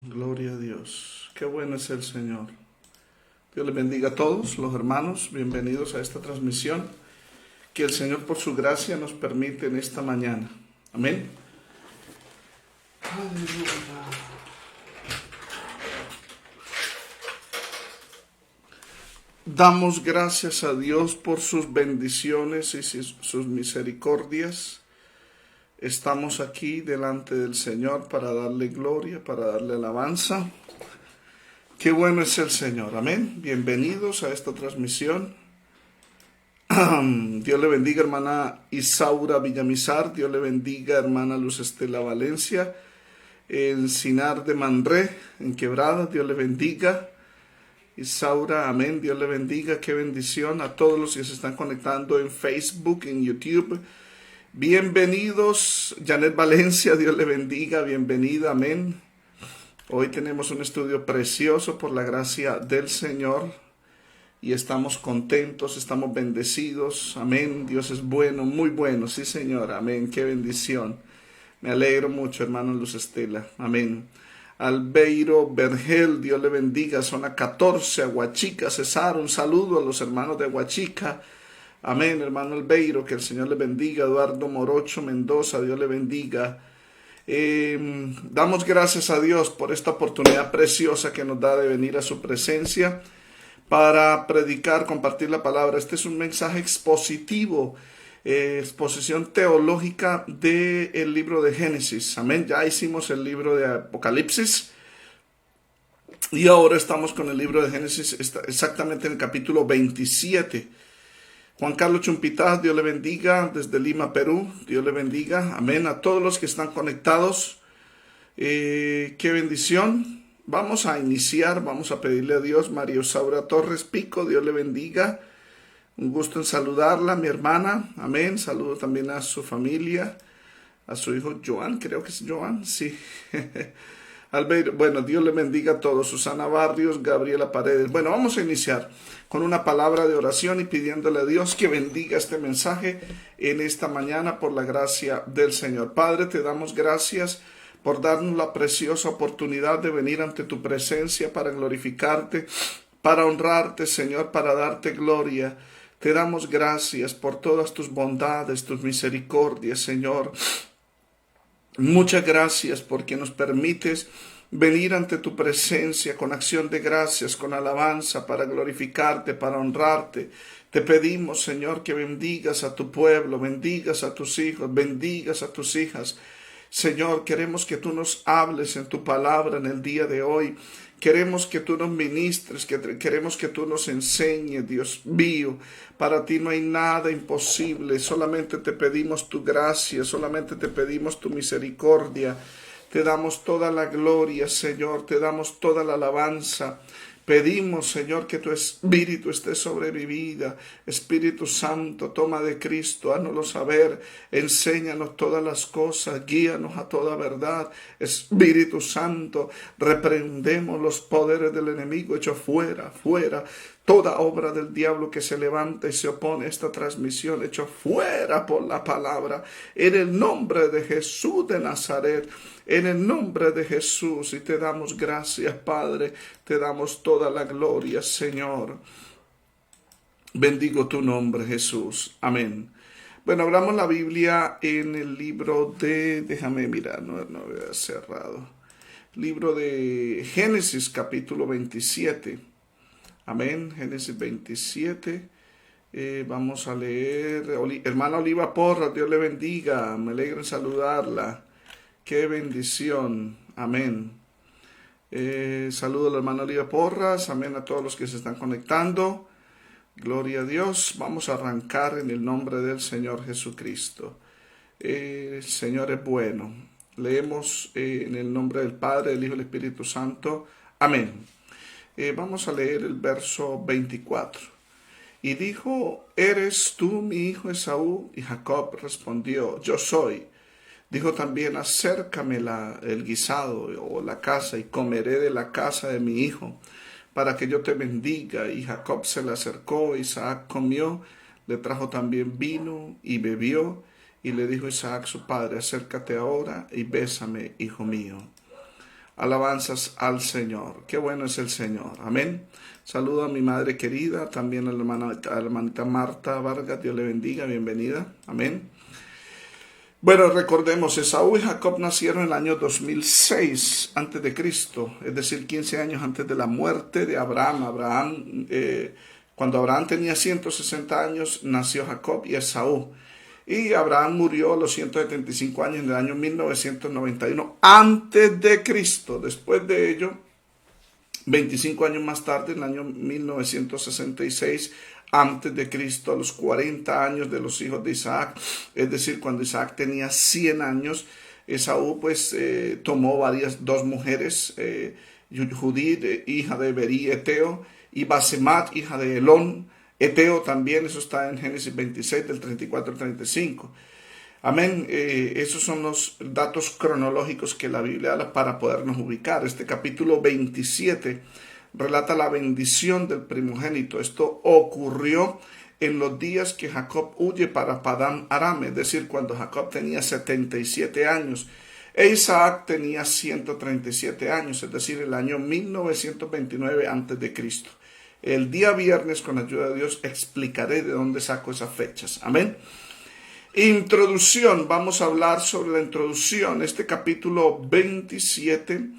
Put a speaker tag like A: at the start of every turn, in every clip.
A: Gloria a Dios. Qué bueno es el Señor. Dios les bendiga a todos los hermanos. Bienvenidos a esta transmisión que el Señor por su gracia nos permite en esta mañana. Amén. Aleluya. Damos gracias a Dios por sus bendiciones y sus misericordias. Estamos aquí delante del Señor para darle gloria, para darle alabanza. Qué bueno es el Señor, amén. Bienvenidos a esta transmisión. Dios le bendiga, hermana Isaura Villamizar. Dios le bendiga, hermana Luz Estela Valencia. En Sinar de Manré, en Quebrada, Dios le bendiga. Isaura, amén. Dios le bendiga. Qué bendición a todos los que se están conectando en Facebook, en YouTube. Bienvenidos, Janet Valencia, Dios le bendiga, bienvenida, amén. Hoy tenemos un estudio precioso por la gracia del Señor y estamos contentos, estamos bendecidos, amén. Dios es bueno, muy bueno, sí Señor, amén, qué bendición. Me alegro mucho, hermano Luz Estela, amén. Albeiro Vergel, Dios le bendiga, zona 14, Aguachica, Cesar, un saludo a los hermanos de Aguachica. Amén, hermano Albeiro, que el Señor le bendiga. Eduardo Morocho Mendoza, Dios le bendiga. Damos gracias a Dios por esta oportunidad preciosa que nos da de venir a su presencia para predicar, compartir la palabra. Este es un mensaje expositivo, exposición teológica del libro de Génesis. Amén, ya hicimos el libro de Apocalipsis y ahora estamos con el libro de Génesis, exactamente en el capítulo 27. Juan Carlos Chumpitaz, Dios le bendiga, desde Lima, Perú, Dios le bendiga, amén, a todos los que están conectados, qué bendición. Vamos a iniciar, vamos a pedirle a Dios. María Osaura Torres Pico, Dios le bendiga, un gusto en saludarla, mi hermana, amén, saludo también a su familia, a su hijo Joan, creo que es Joan, sí. Albeiro, bueno, Dios le bendiga a todos. Susana Barrios, Gabriela Paredes. Bueno, vamos a iniciar con una palabra de oración y pidiéndole a Dios que bendiga este mensaje en esta mañana por la gracia del Señor. Padre, te damos gracias por darnos la preciosa oportunidad de venir ante tu presencia para glorificarte, para honrarte, Señor, para darte gloria. Te damos gracias por todas tus bondades, tus misericordias, Señor. Muchas gracias porque nos permites venir ante tu presencia con acción de gracias, con alabanza, para glorificarte, para honrarte. Te pedimos, Señor, que bendigas a tu pueblo, bendigas a tus hijos, bendigas a tus hijas. Señor, queremos que tú nos hables en tu palabra en el día de hoy. Queremos que tú nos ministres, queremos que tú nos enseñes, Dios mío. Para ti no hay nada imposible, solamente te pedimos tu gracia, solamente te pedimos tu misericordia. Te damos toda la gloria, Señor, te damos toda la alabanza. Pedimos, Señor, que tu Espíritu esté sobre mi vida. Espíritu Santo, toma de Cristo, hánoslo saber, enséñanos todas las cosas, guíanos a toda verdad. Espíritu Santo, reprendemos los poderes del enemigo, hecho fuera, fuera. Toda obra del diablo que se levanta y se opone a esta transmisión, hecho fuera por la palabra. En el nombre de Jesús de Nazaret, en el nombre de Jesús. Y te damos gracias, Padre. Te damos toda la gloria, Señor. Bendigo tu nombre, Jesús. Amén. Bueno, abramos la Biblia en el libro de... Déjame mirar, no había cerrado. Libro de Génesis, capítulo 27. Amén, Génesis 27, vamos a leer, hermana Oliva Porras, Dios le bendiga, me alegra en saludarla, qué bendición, amén. Saludo a la hermana Oliva Porras, amén a todos los que se están conectando, gloria a Dios. Vamos a arrancar en el nombre del Señor Jesucristo. El Señor es bueno, leemos en el nombre del Padre, del Hijo y del Espíritu Santo, amén. Vamos a leer el verso 24. Y dijo, ¿eres tú mi hijo Esaú? Y Jacob respondió, yo soy. Dijo también, acércame el guisado o la casa y comeré de la casa de mi hijo, para que yo te bendiga. Y Jacob se le acercó, Isaac comió, le trajo también vino y bebió. Y le dijo Isaac su padre, acércate ahora y bésame, hijo mío. Alabanzas al Señor. Qué bueno es el Señor. Amén. Saludo a mi madre querida, también a la hermanita Marta Vargas. Dios le bendiga, bienvenida. Amén. Bueno, recordemos, Esaú y Jacob nacieron en el año 2006 antes de Cristo, es decir, 15 años antes de la muerte de Abraham. Cuando Abraham tenía 160 años, nació Jacob y Esaú. Y Abraham murió a los 175 años en el año 1991 antes de Cristo. Después de ello, 25 años más tarde, en el año 1966, antes de Cristo, a los 40 años de los hijos de Isaac, es decir, cuando Isaac tenía 100 años, Esaú pues tomó dos mujeres, Judith, hija de Berí, Eteo, y Basemat, hija de Elón, Eteo también. Eso está en Génesis 26, del 34 al 35. Amén. Esos son los datos cronológicos que la Biblia da para podernos ubicar. Este capítulo 27 relata la bendición del primogénito. Esto ocurrió en los días que Jacob huye para Padán Aram, es decir, cuando Jacob tenía 77 años e Isaac tenía 137 años, es decir, el año 1929 antes de Cristo. El día viernes, con la ayuda de Dios, explicaré de dónde saco esas fechas. Amén. Introducción. Vamos a hablar sobre la introducción. Este capítulo 27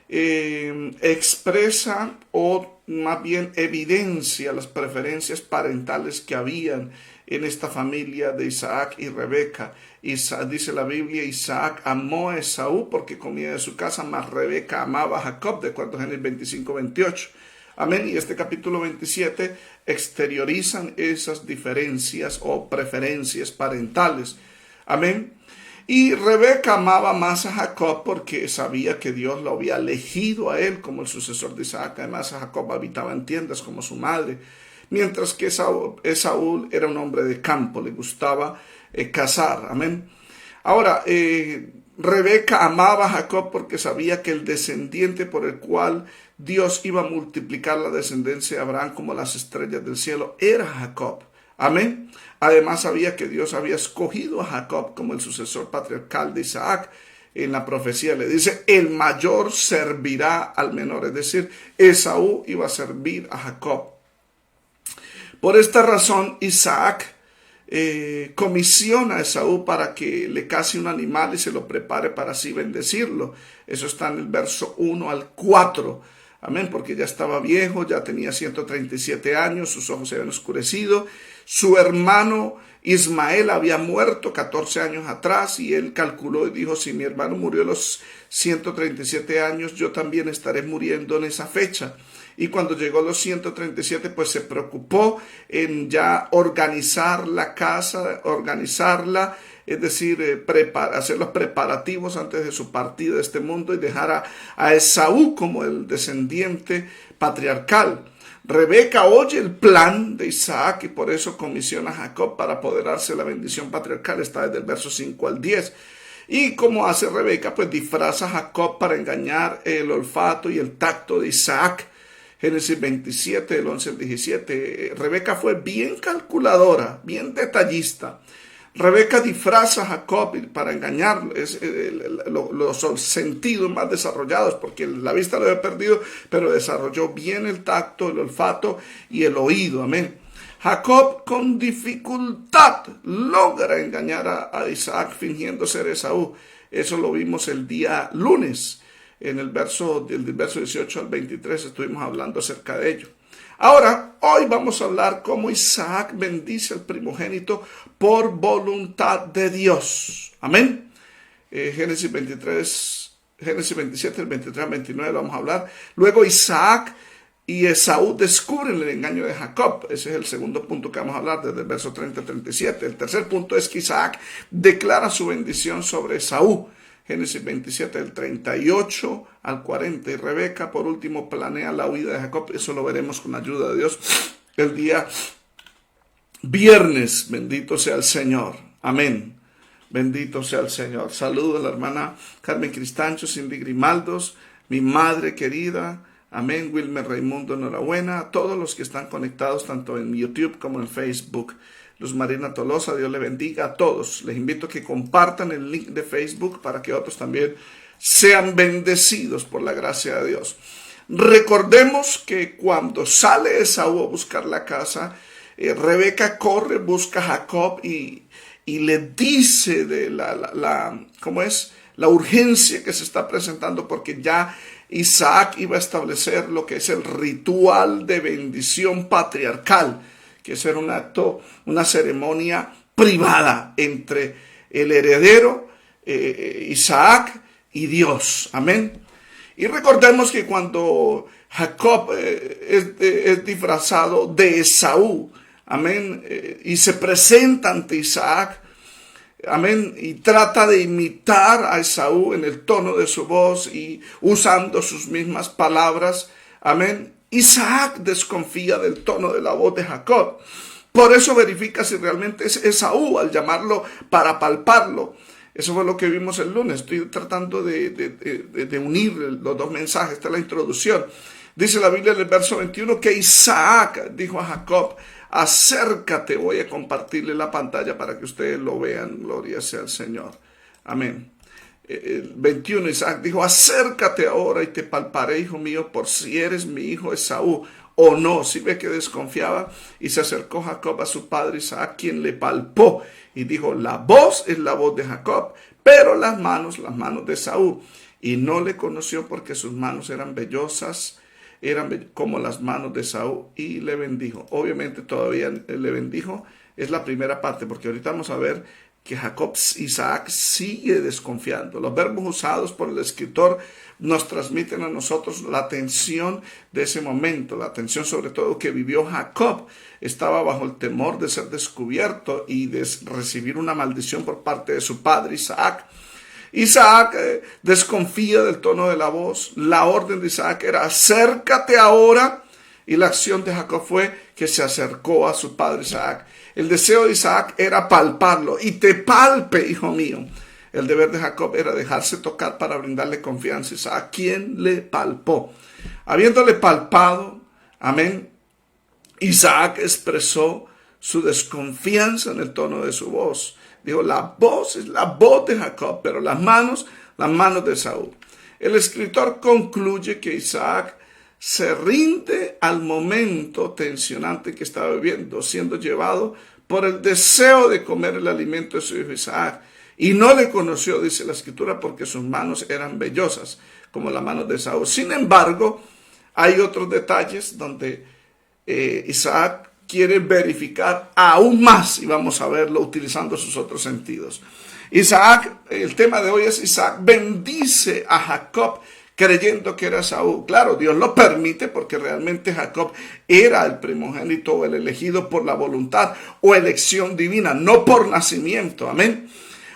A: expresa, o más bien evidencia, las preferencias parentales que habían en esta familia de Isaac y Rebeca. Dice la Biblia, Isaac amó a Esaú porque comía de su casa, mas Rebeca amaba a Jacob, de acuerdo a Génesis 25, 28. Amén. Y este capítulo 27 exteriorizan esas diferencias o preferencias parentales. Amén. Y Rebeca amaba más a Jacob porque sabía que Dios lo había elegido a él como el sucesor de Isaac. Además, Jacob habitaba en tiendas como su madre, mientras que Esaú era un hombre de campo, le gustaba cazar. Amén. Ahora, Rebeca amaba a Jacob porque sabía que el descendiente por el cual Dios iba a multiplicar la descendencia de Abraham como las estrellas del cielo era Jacob. Amén. Además sabía que Dios había escogido a Jacob como el sucesor patriarcal de Isaac. En la profecía le dice, el mayor servirá al menor, es decir, Esaú iba a servir a Jacob. Por esta razón, Isaac comisiona a Esaú para que le case un animal y se lo prepare para así bendecirlo. Eso está en el verso 1 al 4. Amén, porque ya estaba viejo, ya tenía 137 años, sus ojos se habían oscurecido. Su hermano Ismael había muerto 14 años atrás y él calculó y dijo, si mi hermano murió a los 137 años, yo también estaré muriendo en esa fecha. Y cuando llegó a los 137, pues se preocupó en ya organizar la casa, organizarla, es decir, hacer los preparativos antes de su partida de este mundo y dejar a Esaú como el descendiente patriarcal. Rebeca oye el plan de Isaac y por eso comisiona a Jacob para apoderarse de la bendición patriarcal. Está desde el verso 5 al 10. Y como hace Rebeca, pues disfraza a Jacob para engañar el olfato y el tacto de Isaac. Génesis 27, del 11 al 17. Rebeca fue bien calculadora, bien detallista. Rebeca disfraza a Jacob para engañarlo, los sentidos más desarrollados, porque la vista lo había perdido, pero desarrolló bien el tacto, el olfato y el oído. Amén. Jacob con dificultad logra engañar a Isaac fingiendo ser Esaú. Eso lo vimos el día lunes. En del verso 18 al 23 estuvimos hablando acerca de ello. Ahora, hoy vamos a hablar cómo Isaac bendice al primogénito por voluntad de Dios. Amén. Génesis 27, el 23 al 29 vamos a hablar. Luego Isaac y Esaú descubren el engaño de Jacob. Ese es el segundo punto que vamos a hablar desde el verso 30 al 37. El tercer punto es que Isaac declara su bendición sobre Esaú. Génesis 27, del 38 al 40. Y Rebeca, por último, planea la huida de Jacob. Eso lo veremos con la ayuda de Dios el día viernes. Bendito sea el Señor. Amén. Bendito sea el Señor. Saludo a la hermana Carmen Cristancho, Cindy Grimaldos, mi madre querida. Amén. Wilmer Raimundo, enhorabuena. A todos los que están conectados, tanto en YouTube como en Facebook. Luz Marina Tolosa, Dios le bendiga a todos. Les invito a que compartan el link de Facebook para que otros también sean bendecidos por la gracia de Dios. Recordemos que cuando sale Esaú a buscar la casa, Rebeca corre, busca a Jacob y le dice de ¿cómo es? La urgencia que se está presentando, porque ya Isaac iba a establecer lo que es el ritual de bendición patriarcal, que es un acto, una ceremonia privada entre el heredero, Isaac, y Dios. Amén. Y recordemos que cuando Jacob es disfrazado de Esaú, amén, y se presenta ante Isaac, amén, y trata de imitar a Esaú en el tono de su voz y usando sus mismas palabras, amén, Isaac desconfía del tono de la voz de Jacob. Por eso verifica si realmente es Esaú al llamarlo para palparlo. Eso fue lo que vimos el lunes. Estoy tratando de unir los dos mensajes. Esta es la introducción. Dice la Biblia en el verso 21 que Isaac dijo a Jacob: acércate. Voy a compartirle la pantalla para que ustedes lo vean. Gloria sea al Señor. Amén. El 21, Isaac dijo: acércate ahora y te palparé, hijo mío, por si eres mi hijo Esaú o no. Si ve que desconfiaba, y se acercó Jacob a su padre Isaac, quien le palpó y dijo: la voz es la voz de Jacob, pero las manos de Esaú. Y no le conoció porque sus manos eran vellosas, eran como las manos de Esaú, y le bendijo. Obviamente todavía le bendijo, es la primera parte, porque ahorita vamos a ver que Isaac sigue desconfiando. Los verbos usados por el escritor nos transmiten a nosotros la tensión de ese momento, la tensión sobre todo que vivió Jacob. Estaba bajo el temor de ser descubierto y de recibir una maldición por parte de su padre Isaac. Isaac desconfía del tono de la voz. La orden de Isaac era: acércate ahora. Y la acción de Jacob fue que se acercó a su padre Isaac. El deseo de Isaac era palparlo. Y te palpe, hijo mío. El deber de Jacob era dejarse tocar para brindarle confianza a Isaac, quien le palpó. Habiéndole palpado, amén, Isaac expresó su desconfianza en el tono de su voz. Dijo: la voz es la voz de Jacob, pero las manos de Esaú. El escritor concluye que Isaac se rinde al momento tensionante que estaba viviendo, siendo llevado por el deseo de comer el alimento de su hijo Isaac. Y no le conoció, dice la escritura, porque sus manos eran vellosas, como las manos de Esaú. Sin embargo, hay otros detalles donde Isaac quiere verificar aún más, y vamos a verlo utilizando sus otros sentidos. Isaac, el tema de hoy es: Isaac bendice a Jacob creyendo que era Esaú. Claro, Dios lo permite porque realmente Jacob era el primogénito o el elegido por la voluntad o elección divina, no por nacimiento. Amén.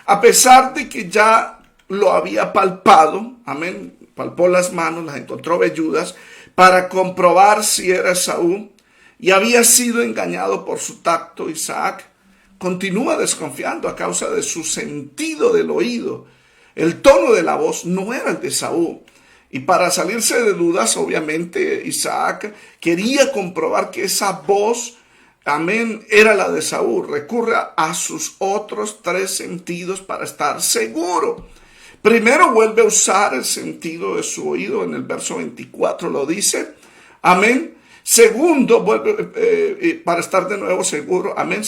A: A pesar de que ya lo había palpado, amén, palpó las manos, las encontró velludas para comprobar si era Esaú, y había sido engañado por su tacto, Isaac continúa desconfiando a causa de su sentido del oído. El tono de la voz no era el de Esaú. Y para salirse de dudas, obviamente, Isaac quería comprobar que esa voz, amén, era la de Esaú. Recurre a sus otros tres sentidos para estar seguro. Primero vuelve a usar el sentido de su oído, en el verso 24 lo dice, amén. Segundo, vuelve para estar de nuevo seguro, amén.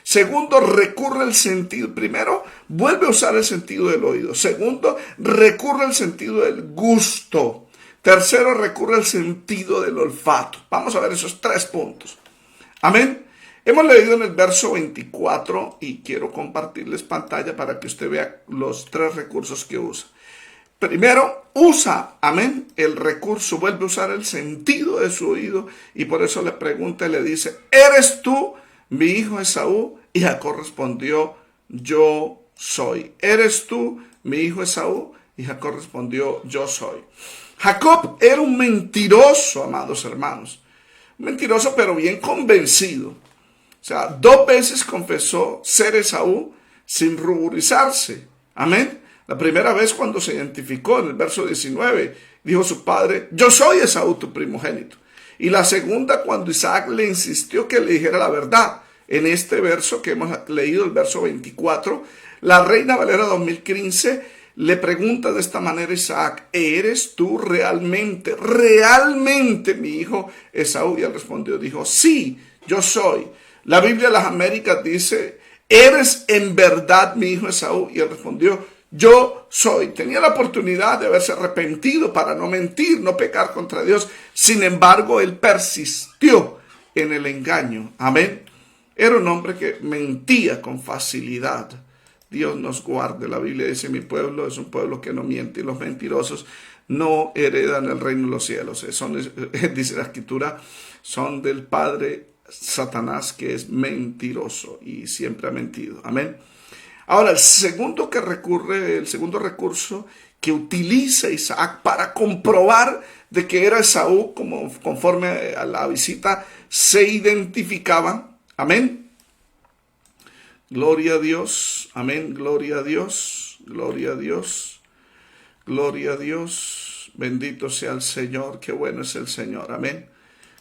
A: Segundo, recurre al sentido. Primero, vuelve a usar el sentido del oído. Segundo, recurre al sentido del gusto. Tercero, recurre al sentido del olfato. Vamos a ver esos tres puntos. Amén. Hemos leído en el verso 24 y quiero compartirles pantalla para que usted vea los tres recursos que usa. Primero, usa, amén, el recurso, vuelve a usar el sentido de su oído, y por eso le pregunta y le dice: ¿eres tú mi hijo Esaú? Y Jacob respondió: yo soy. ¿Eres tú mi hijo Esaú? Y Jacob respondió: yo soy. Jacob era un mentiroso, amados hermanos. Un mentiroso, pero bien convencido. O sea, 2 veces confesó ser Esaú sin ruborizarse. Amén. La primera vez cuando se identificó en el verso 19, dijo su padre: yo soy Esaú, tu primogénito. Y la segunda, cuando Isaac le insistió que le dijera la verdad. En este verso que hemos leído, el verso 24, la Reina Valera 2015 le pregunta de esta manera a Isaac: ¿eres tú realmente mi hijo Esaú? Y él respondió, dijo: sí, yo soy. La Biblia de las Américas dice: ¿eres en verdad mi hijo Esaú? Y él respondió: yo soy. Tenía la oportunidad de haberse arrepentido para no mentir, no pecar contra Dios. Sin embargo, él persistió en el engaño. Amén. Era un hombre que mentía con facilidad. Dios nos guarde. La Biblia dice: mi pueblo es un pueblo que no miente, y los mentirosos no heredan el reino de los cielos. Dice la Escritura, son del padre Satanás, que es mentiroso y siempre ha mentido. Amén. Ahora, el segundo recurso que utiliza Isaac para comprobar de que era Esaú, conforme a la visita se identificaban. Amén. Gloria a Dios. Amén. Gloria a Dios. Gloria a Dios. Gloria a Dios. Bendito sea el Señor. Qué bueno es el Señor. Amén.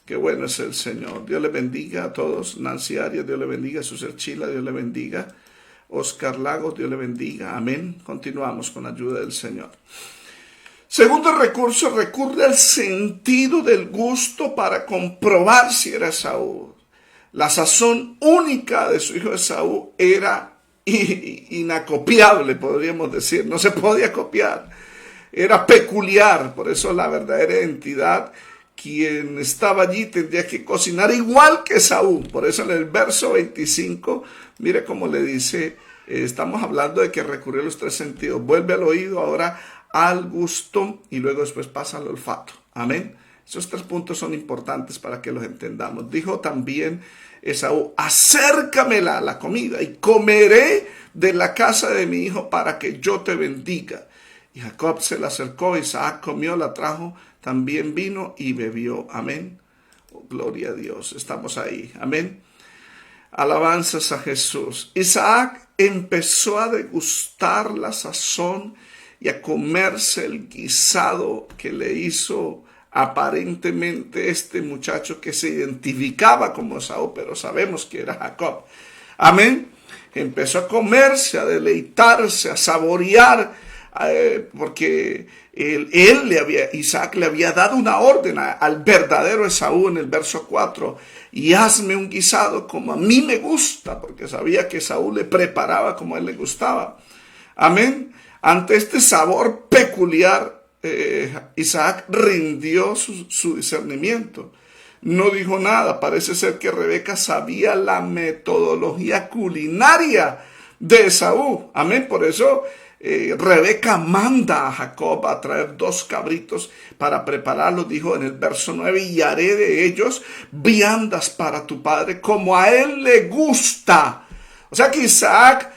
A: Qué bueno es el Señor. Dios le bendiga a todos. Nancy Arias, Dios le bendiga. Suser Chila, Dios le bendiga. Oscar Lagos, Dios le bendiga. Amén. Continuamos con la ayuda del Señor. Segundo recurso, recurre al sentido del gusto para comprobar si era Esaú. La sazón única de su hijo Esaú era inacopiable, podríamos decir. No se podía copiar. Era peculiar. Por eso la verdadera identidad, quien estaba allí tendría que cocinar igual que Esaú. Por eso en el verso 25, mire cómo le dice, estamos hablando de que recurrió a los tres sentidos. Vuelve al oído, ahora al gusto, y luego después pasa al olfato. Amén. Esos tres puntos son importantes para que los entendamos. Dijo también Esaú: acércamela la comida y comeré de la casa de mi hijo para que yo te bendiga. Y Jacob se la acercó, Isaac comió, la trajo, también vino y bebió. Amén. Oh, gloria a Dios. Estamos ahí. Amén. Alabanzas a Jesús. Isaac empezó a degustar la sazón y a comerse el guisado que le hizo aparentemente este muchacho que se identificaba como Esaú, pero sabemos que era Jacob. Amén. Empezó a comerse, a deleitarse, a saborear, porque Isaac le había dado una orden al verdadero Esaú en el verso 4: y hazme un guisado como a mí me gusta, porque sabía que Esaú le preparaba como a él le gustaba. Amén. Ante este sabor peculiar, Isaac rindió su discernimiento. No dijo nada. Parece ser que Rebeca sabía la metodología culinaria de Esaú. Amén. Por eso Rebeca manda a Jacob a traer 2 cabritos para prepararlos. Dijo en el verso 9: y haré de ellos viandas para tu padre como a él le gusta. O sea que Isaac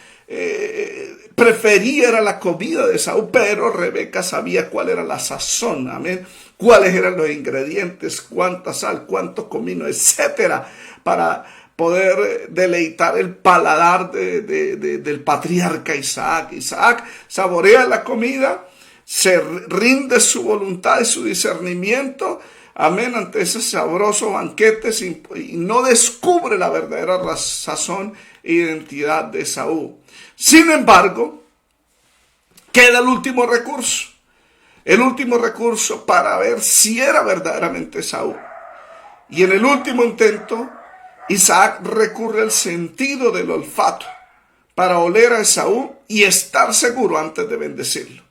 A: prefería era la comida de Esaú, pero Rebeca sabía cuál era la sazón. Amén. Cuáles eran los ingredientes, cuánta sal, cuánto comino, etcétera, para poder deleitar el paladar del patriarca Isaac. Isaac saborea la comida, se rinde su voluntad y su discernimiento, amén, ante ese sabroso banquete, y no descubre la verdadera sazón e identidad de Esaú. Sin embargo, queda el último recurso. El último recurso para ver si era verdaderamente Esaú. Y en el último intento, Isaac recurre al sentido del olfato para oler a Esaú y estar seguro antes de bendecirlo.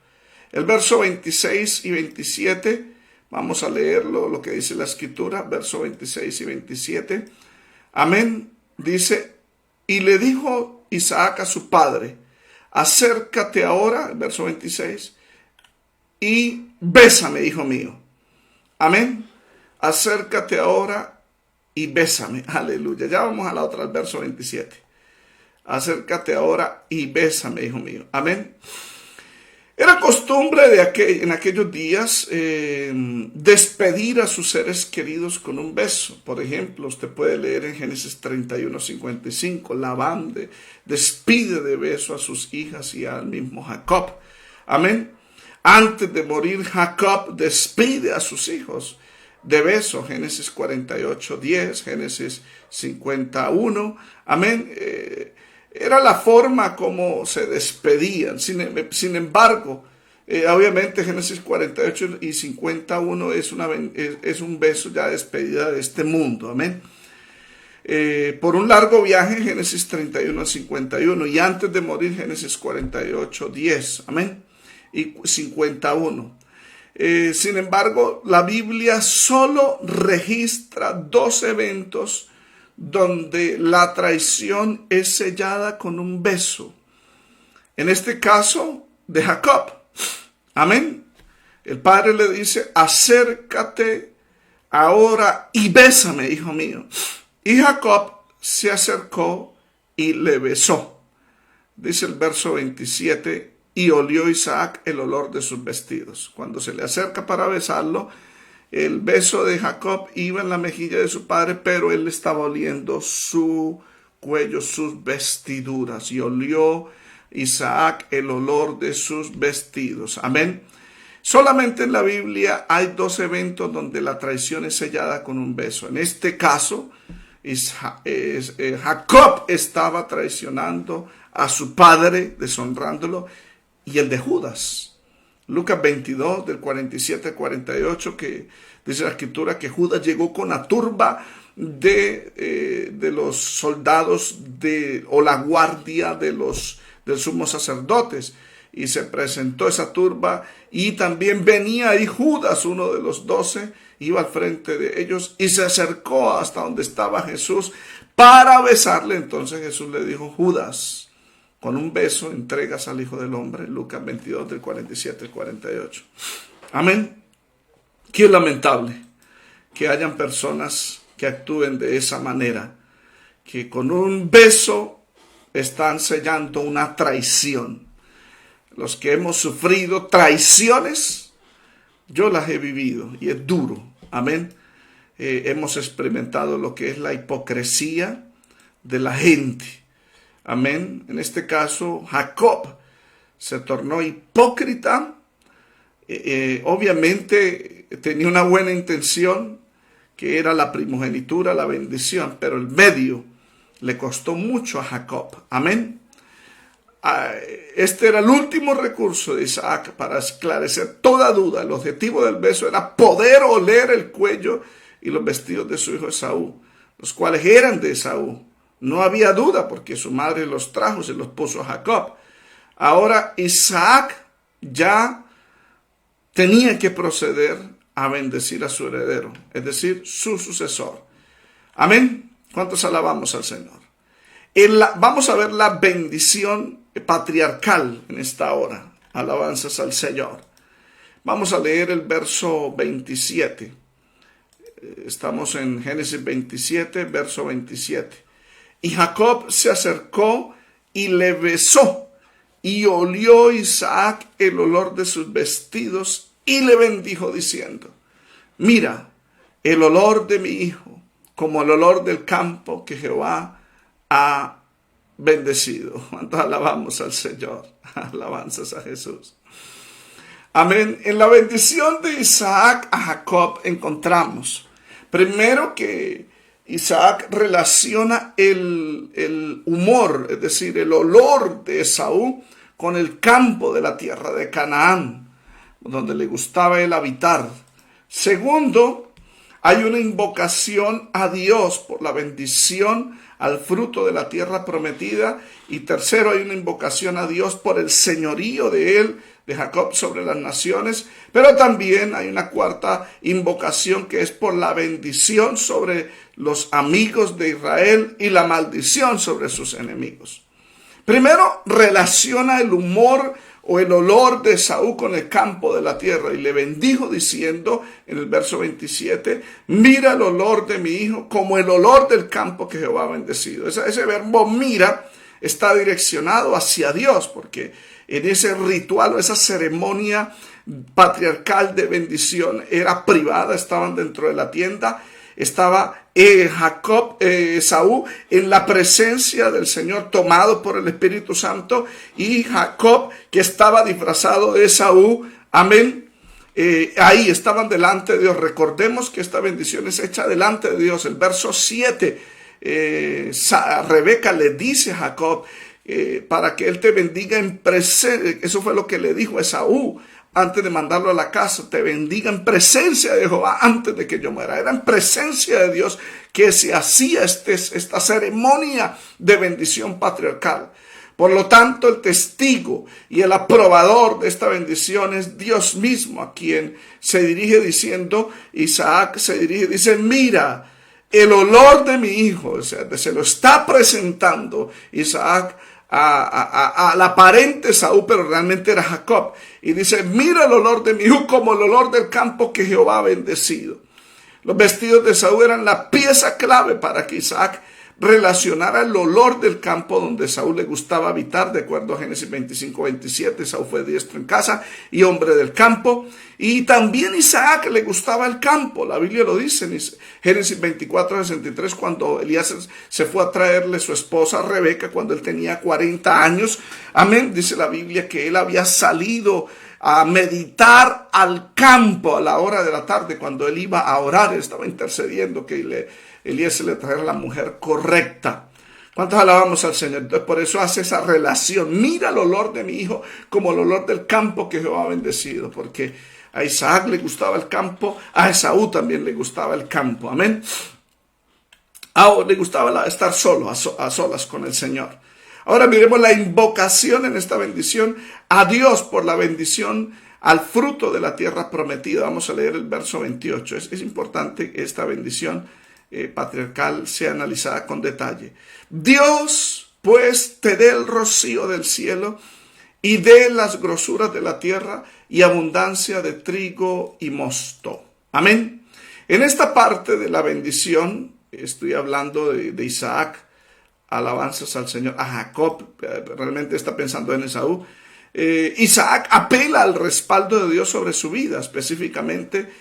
A: El verso 26 y 27, vamos a leerlo, lo que dice la Escritura, verso 26 y 27. Amén. Dice: y le dijo Isaac a su padre: acércate ahora, verso 26, y bésame, hijo mío. Amén. Acércate ahora y bésame. Aleluya. Ya vamos a la otra, al verso 27. Acércate ahora y bésame, hijo mío. Amén. Era costumbre en aquellos días despedir a sus seres queridos con un beso. Por ejemplo, usted puede leer en Génesis 31:55, Labán despide de beso a sus hijas y al mismo Jacob. Amén. Antes de morir, Jacob despide a sus hijos de beso. Génesis 48:10, Génesis 51. Amén. Era la forma como se despedían. Sin embargo, obviamente Génesis 48 y 51 es un beso ya de despedida de este mundo. Amén. Por un largo viaje, Génesis 31 al 51, y antes de morir, Génesis 48, 10, amén, y 51. Sin embargo, la Biblia solo registra 2 eventos donde la traición es sellada con un beso. En este caso, de Jacob, amén. El padre le dice: acércate ahora y bésame, hijo mío. Y Jacob se acercó y le besó. Dice el verso 27, y olió Isaac el olor de sus vestidos. Cuando se le acerca para besarlo, el beso de Jacob iba en la mejilla de su padre, pero él estaba oliendo su cuello, sus vestiduras. Y olió Isaac el olor de sus vestidos. Amén. Solamente en la Biblia hay 2 eventos donde la traición es sellada con un beso. En este caso, Jacob estaba traicionando a su padre, deshonrándolo, y el de Judas. Lucas 22, del 47 al 48, que dice la escritura que Judas llegó con la turba de los soldados o la guardia del sumo sacerdotes, y se presentó esa turba, y también venía ahí Judas, uno de los 12, iba al frente de ellos y se acercó hasta donde estaba Jesús para besarle. Entonces Jesús le dijo: Judas, con un beso entregas al Hijo del Hombre. Lucas 22, del 47 al 48. Amén. Qué lamentable que hayan personas que actúen de esa manera, que con un beso están sellando una traición. Los que hemos sufrido traiciones, yo las he vivido y es duro. Amén. Hemos experimentado lo que es la hipocresía de la gente. Amén. En este caso, Jacob se tornó hipócrita. Obviamente tenía una buena intención, que era la primogenitura, la bendición, pero el medio le costó mucho a Jacob. Amén. Este era el último recurso de Isaac para esclarecer toda duda. El objetivo del beso era poder oler el cuello y los vestidos de su hijo Esaú, los cuales eran de Esaú. No había duda porque su madre los trajo, se los puso a Jacob. Ahora Isaac ya tenía que proceder a bendecir a su heredero, es decir, su sucesor. Amén. ¿Cuántos alabamos al Señor? Vamos a ver la bendición patriarcal en esta hora. Alabanzas al Señor. Vamos a leer el verso 27. Estamos en Génesis 27, verso 27. Y Jacob se acercó y le besó, y olió Isaac el olor de sus vestidos, y le bendijo diciendo: mira, el olor de mi hijo, como el olor del campo que Jehová ha bendecido. ¿Cuántos alabamos al Señor? Alabanzas a Jesús. Amén. En la bendición de Isaac a Jacob encontramos, primero, que Isaac relaciona el humor, es decir, el olor de Esaú, con el campo de la tierra de Canaán, donde le gustaba él habitar. Segundo, hay una invocación a Dios por la bendición al fruto de la tierra prometida. Y tercero, hay una invocación a Dios por el señorío de él, de Jacob, sobre las naciones. Pero también hay una cuarta invocación, que es por la bendición sobre los amigos de Israel y la maldición sobre sus enemigos. Primero, relaciona el humor o el olor de Esaú con el campo de la tierra, y le bendijo diciendo en el verso 27, mira el olor de mi hijo como el olor del campo que Jehová ha bendecido. Ese verbo mira está direccionado hacia Dios, porque en ese ritual o esa ceremonia patriarcal de bendición era privada, estaban dentro de la tienda, estaba Esaú en la presencia del Señor, tomado por el Espíritu Santo, y Jacob, que estaba disfrazado de Esaú, amén, ahí estaban delante de Dios. Recordemos que esta bendición es hecha delante de Dios. El verso 7, Rebeca le dice a Jacob para que él te bendiga en presencia. Eso fue lo que le dijo a Esaú antes de mandarlo a la casa. Te bendiga en presencia de Jehová antes de que yo muera. Era en presencia de Dios que se hacía esta ceremonia de bendición patriarcal. Por lo tanto, el testigo y el aprobador de esta bendición es Dios mismo, a quien se dirige diciendo, Isaac se dirige, dice, mira, el olor de mi hijo. O sea, se lo está presentando Isaac a la parente Esaú, pero realmente era Jacob. Y dice, mira el olor de mi hijo como el olor del campo que Jehová ha bendecido. Los vestidos de Esaú eran la pieza clave para que Isaac relacionara el olor del campo donde Saúl le gustaba habitar. De acuerdo a Génesis 25-27, Saúl fue diestro en casa y hombre del campo. Y también Isaac le gustaba el campo. La Biblia lo dice en Génesis 24-63, cuando Elías se fue a traerle su esposa Rebeca cuando él tenía 40 años. Amén. Dice la Biblia que él había salido a meditar al campo a la hora de la tarde cuando él iba a orar. Él estaba intercediendo que Elías se le trajera la mujer correcta. ¿Cuántos alabamos al Señor? Entonces por eso hace esa relación. Mira el olor de mi hijo como el olor del campo que Jehová ha bendecido. Porque a Isaac le gustaba el campo, a Esaú también le gustaba el campo. Amén. Le gustaba estar solo, a solas con el Señor. Ahora miremos la invocación en esta bendición a Dios por la bendición al fruto de la tierra prometida. Vamos a leer el verso 28. Es importante que esta bendición patriarcal sea analizada con detalle. Dios pues te dé el rocío del cielo y dé las grosuras de la tierra y abundancia de trigo y mosto. Amén. En esta parte de la bendición estoy hablando de Isaac. Alabanzas al Señor. A Jacob realmente está pensando en Esaú. Isaac apela al respaldo de Dios sobre su vida, específicamente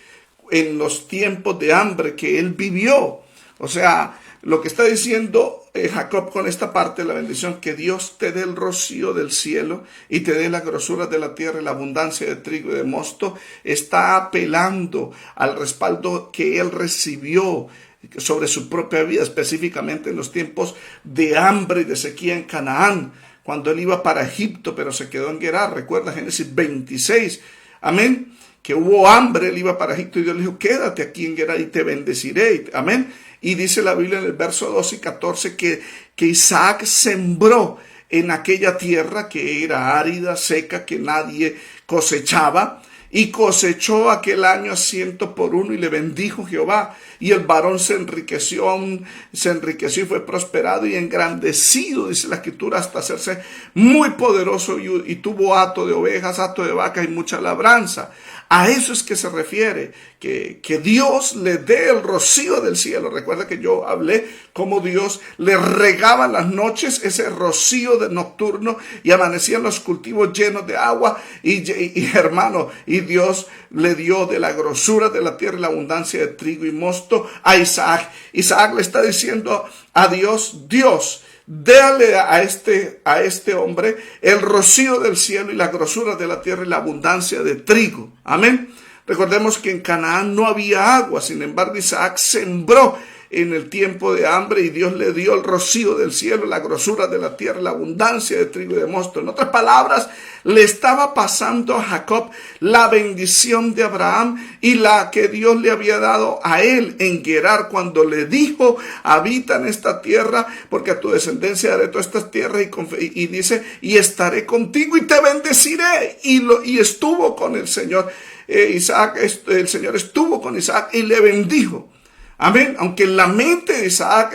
A: en los tiempos de hambre que él vivió. O sea, lo que está diciendo Jacob con esta parte de la bendición, que Dios te dé el rocío del cielo y te dé las grosuras de la tierra y la abundancia de trigo y de mosto, está apelando al respaldo que él recibió sobre su propia vida, específicamente en los tiempos de hambre y de sequía en Canaán, cuando él iba para Egipto, pero se quedó en Gerar. Recuerda Génesis 26, amén, que hubo hambre, él iba para Egipto y Dios le dijo, quédate aquí en Gerar y te bendeciré, amén. Y dice la Biblia en el verso 12 y 14 que Isaac sembró en aquella tierra que era árida, seca, que nadie cosechaba, y cosechó aquel año 100 por 1 y le bendijo Jehová. Y el varón se enriqueció y fue prosperado y engrandecido, dice la Escritura, hasta hacerse muy poderoso y tuvo hato de ovejas, hato de vacas y mucha labranza. A eso es que se refiere, que Dios le dé el rocío del cielo. Recuerda que yo hablé cómo Dios le regaba las noches ese rocío de nocturno y amanecían los cultivos llenos de agua y hermano, y Dios le dio de la grosura de la tierra y la abundancia de trigo y mosto a Isaac. Isaac le está diciendo a Dios, déale a este hombre el rocío del cielo y la grosura de la tierra y la abundancia de trigo. Amén. Recordemos que en Canaán no había agua, sin embargo Isaac sembró en el tiempo de hambre y Dios le dio el rocío del cielo, la grosura de la tierra, la abundancia de trigo y de mosto. En otras palabras, le estaba pasando a Jacob la bendición de Abraham y la que Dios le había dado a él en Gerar cuando le dijo, habita en esta tierra porque a tu descendencia daré todas estas tierras y dice, y estaré contigo y te bendeciré. Y estuvo con el Señor. El Señor estuvo con Isaac y le bendijo. Amén. Aunque en la mente de Isaac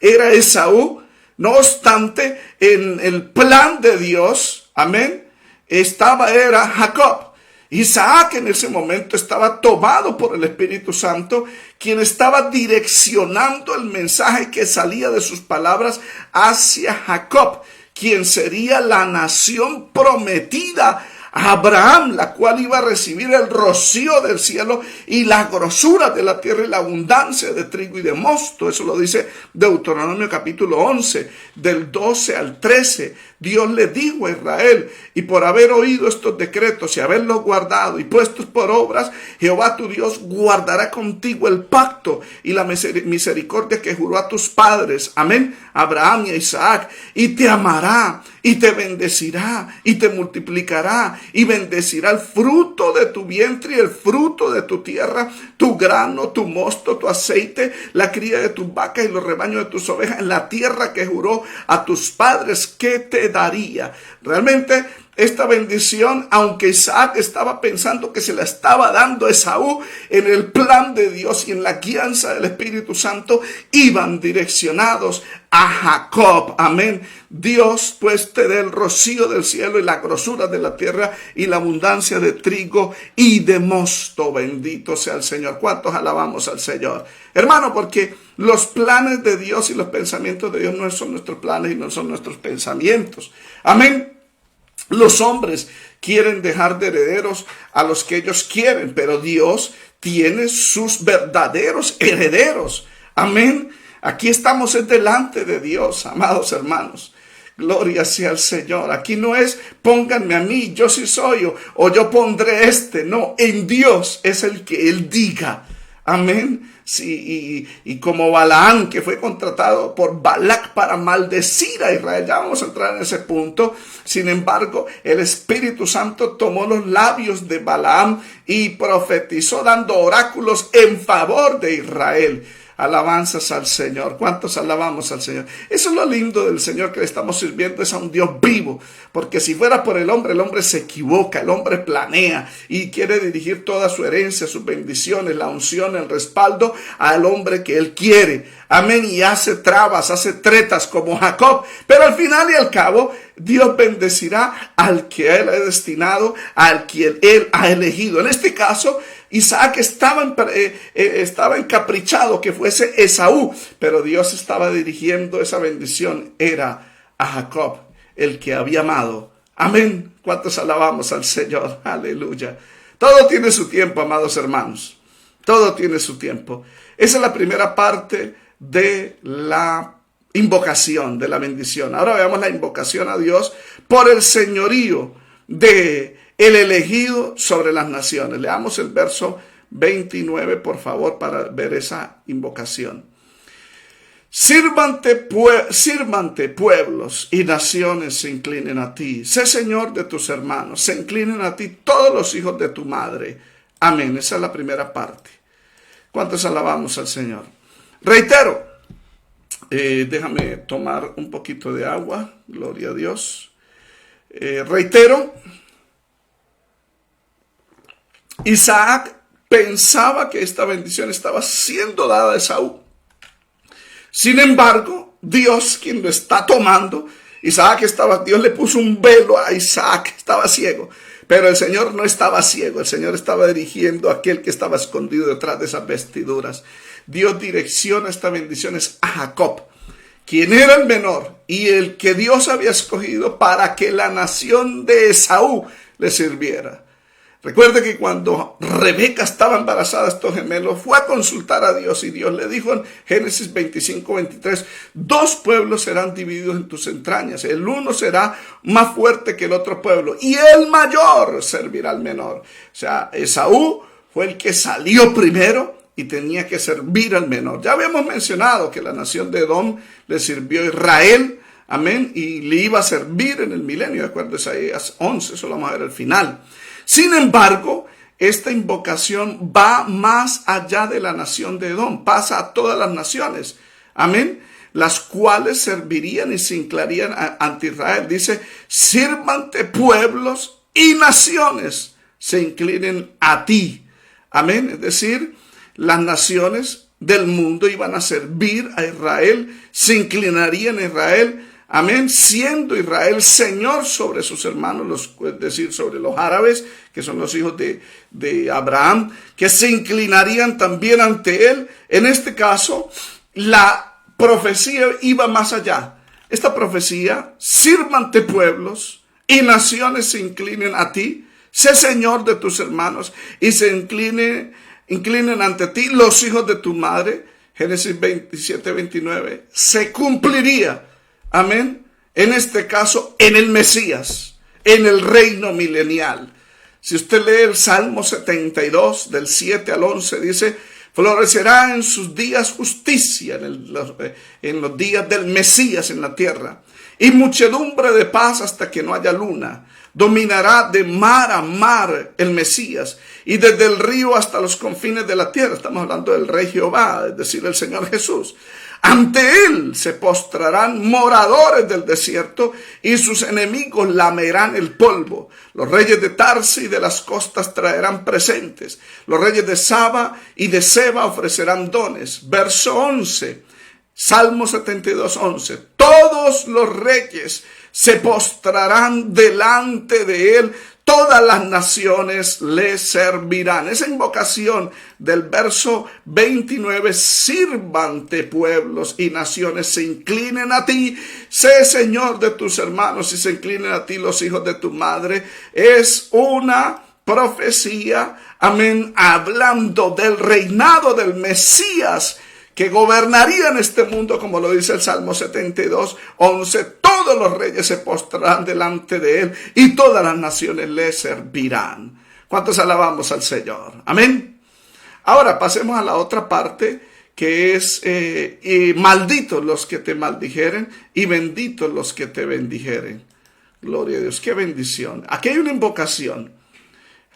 A: era Esaú, no obstante, en el plan de Dios, amén, era Jacob. Isaac en ese momento estaba tomado por el Espíritu Santo, quien estaba direccionando el mensaje que salía de sus palabras hacia Jacob, quien sería la nación prometida a Abraham, la cual iba a recibir el rocío del cielo y la grosura de la tierra y la abundancia de trigo y de mosto. Eso lo dice Deuteronomio capítulo 11, del 12 al 13. Dios le dijo a Israel: y por haber oído estos decretos y haberlos guardado y puestos por obras, Jehová tu Dios guardará contigo el pacto y la misericordia que juró a tus padres, amén, Abraham y a Isaac, y te amará y te bendecirá y te multiplicará y bendecirá el fruto de tu vientre y el fruto de tu tierra, tu grano, tu mosto, tu aceite, la cría de tus vacas y los rebaños de tus ovejas, en la tierra que juró a tus padres que te daría. Realmente esta bendición, aunque Isaac estaba pensando que se la estaba dando a Esaú, en el plan de Dios y en la guianza del Espíritu Santo, iban direccionados a Jacob. Amén. Dios pues te dé el rocío del cielo y la grosura de la tierra y la abundancia de trigo y de mosto. Bendito sea el Señor. ¿Cuántos alabamos al Señor? Hermano, porque los planes de Dios y los pensamientos de Dios no son nuestros planes y no son nuestros pensamientos. Amén. Los hombres quieren dejar de herederos a los que ellos quieren, pero Dios tiene sus verdaderos herederos. Amén. Aquí estamos delante de Dios, amados hermanos. Gloria sea al Señor. Aquí no es pónganme a mí, yo sí soy, o yo pondré este. No, en Dios es el que Él diga. Amén. Sí, y como Balaam, que fue contratado por Balac para maldecir a Israel. Ya vamos a entrar en ese punto. Sin embargo, el Espíritu Santo tomó los labios de Balaam y profetizó dando oráculos en favor de Israel. Alabanzas al Señor. ¿Cuántos alabamos al Señor? Eso es lo lindo del Señor que le estamos sirviendo, es a un Dios vivo. Porque si fuera por el hombre se equivoca, el hombre planea y quiere dirigir toda su herencia, sus bendiciones, la unción, el respaldo al hombre que él quiere. Amén. Y hace trabas, hace tretas como Jacob. Pero al final y al cabo, Dios bendecirá al que él ha destinado, al que él ha elegido. En este caso, Isaac estaba encaprichado que fuese Esaú, pero Dios estaba dirigiendo esa bendición, era a Jacob, el que había amado. Amén. ¿Cuántos alabamos al Señor? Aleluya. Todo tiene su tiempo, amados hermanos. Todo tiene su tiempo. Esa es la primera parte de la invocación, de la bendición. Ahora veamos la invocación a Dios por el señorío de el elegido sobre las naciones. Leamos el verso 29, por favor, para ver esa invocación. Sírvante pueblos y naciones se inclinen a ti. Sé Señor de tus hermanos. Se inclinen a ti todos los hijos de tu madre. Amén. Esa es la primera parte. ¿Cuántos alabamos al Señor? Reitero. Déjame tomar un poquito de agua. Gloria a Dios. Reitero. Isaac pensaba que esta bendición estaba siendo dada a Esaú. Sin embargo, Dios, quien lo está tomando, Dios le puso un velo a Isaac, estaba ciego. Pero el Señor no estaba ciego, el Señor estaba dirigiendo a aquel que estaba escondido detrás de esas vestiduras. Dios direcciona estas bendiciones a Jacob, quien era el menor y el que Dios había escogido para que la nación de Esaú le sirviera. Recuerde que cuando Rebeca estaba embarazada, estos gemelos, fue a consultar a Dios y Dios le dijo en Génesis 25:23, 2 pueblos serán divididos en tus entrañas, el uno será más fuerte que el otro pueblo y el mayor servirá al menor. O sea, Esaú fue el que salió primero y tenía que servir al menor. Ya habíamos mencionado que la nación de Edom le sirvió a Israel, amén, y le iba a servir en el milenio, de acuerdo a Isaías 11, eso lo vamos a ver al final. Sin embargo, esta invocación va más allá de la nación de Edom, pasa a todas las naciones, amén, las cuales servirían y se inclinarían ante Israel. Dice, sírvante pueblos y naciones se inclinen a ti, amén, es decir, las naciones del mundo iban a servir a Israel, se inclinarían a Israel, amén, siendo Israel señor sobre sus hermanos, es decir, sobre los árabes, que son los hijos de Abraham, que se inclinarían también ante él. En este caso, la profecía iba más allá. Esta profecía, sírvante pueblos y naciones se inclinen a ti. Sé Señor de tus hermanos y se inclinen ante ti los hijos de tu madre. Génesis 27-29. Se cumpliría, amén, en este caso, en el Mesías, en el reino milenial. Si usted lee el Salmo 72, del 7 al 11, dice: florecerá en sus días justicia, en los días del Mesías en la tierra, y muchedumbre de paz hasta que no haya luna. Dominará de mar a mar el Mesías, y desde el río hasta los confines de la tierra. Estamos hablando del Rey Jehová, es decir, el Señor Jesús. Ante él se postrarán moradores del desierto, y sus enemigos lamerán el polvo. Los reyes de Tarsi y de las costas traerán presentes. Los reyes de Saba y de Seba ofrecerán dones. Verso 11, Salmo 72, 11. Todos los reyes se postrarán delante de él, todas las naciones le servirán. Esa invocación del verso 29, sírvante pueblos y naciones, se inclinen a ti, sé Señor de tus hermanos y se inclinen a ti los hijos de tu madre, es una profecía, amén, hablando del reinado del Mesías, que gobernaría en este mundo, como lo dice el Salmo 72, 11. Todos los reyes se postrarán delante de él y todas las naciones le servirán. ¿Cuántos alabamos al Señor? Amén. Ahora pasemos a la otra parte, que es y malditos los que te maldijeren y benditos los que te bendijeren. Gloria a Dios, qué bendición. Aquí hay una invocación.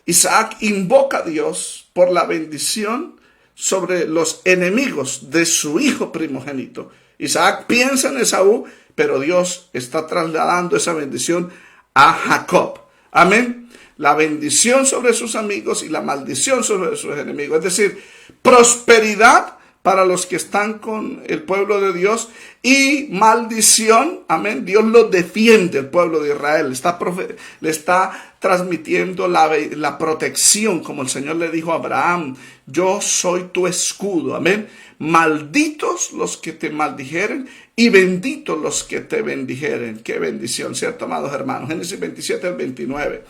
A: Isaac invoca a Dios por la bendición sobre los enemigos de su hijo primogénito. Isaac piensa en Esaú, pero Dios está trasladando esa bendición a Jacob. Amén. La bendición sobre sus amigos y la maldición sobre sus enemigos. Es decir, prosperidad para los que están con el pueblo de Dios y maldición, amén. Dios los defiende, el pueblo de Israel. Le está transmitiendo la protección, como el Señor le dijo a Abraham: yo soy tu escudo, amén. Malditos los que te maldijeren y benditos los que te bendijeren. Qué bendición, ¿cierto, amados hermanos? Génesis 27 al 29.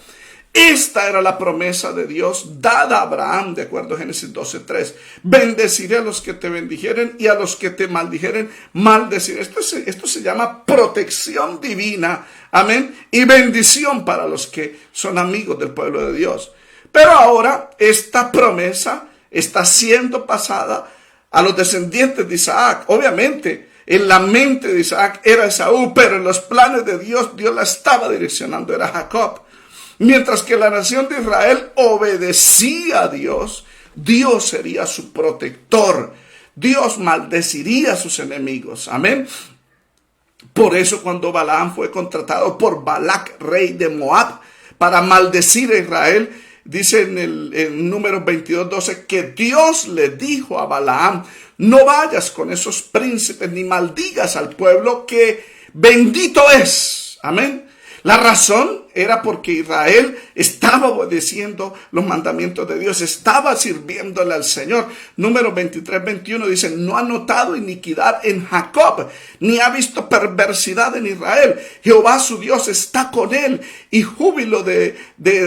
A: Esta era la promesa de Dios dada a Abraham, de acuerdo a Génesis 12:3. Bendeciré a los que te bendijeren y a los que te maldijeren maldeciré. Esto se llama protección divina, amén, y bendición para los que son amigos del pueblo de Dios. Pero ahora esta promesa está siendo pasada a los descendientes de Isaac. Obviamente, en la mente de Isaac era Esaú, pero en los planes de Dios, Dios la estaba direccionando, era Jacob. Mientras que la nación de Israel obedecía a Dios, Dios sería su protector. Dios maldeciría a sus enemigos. Amén. Por eso cuando Balaam fue contratado por Balac, rey de Moab, para maldecir a Israel, dice en Números 22:12 que Dios le dijo a Balaam: no vayas con esos príncipes ni maldigas al pueblo, que bendito es. Amén. La razón era porque Israel estaba obedeciendo los mandamientos de Dios, estaba sirviéndole al Señor. Número 23-21 dice: no ha notado iniquidad en Jacob, ni ha visto perversidad en Israel. Jehová su Dios está con él, y júbilo de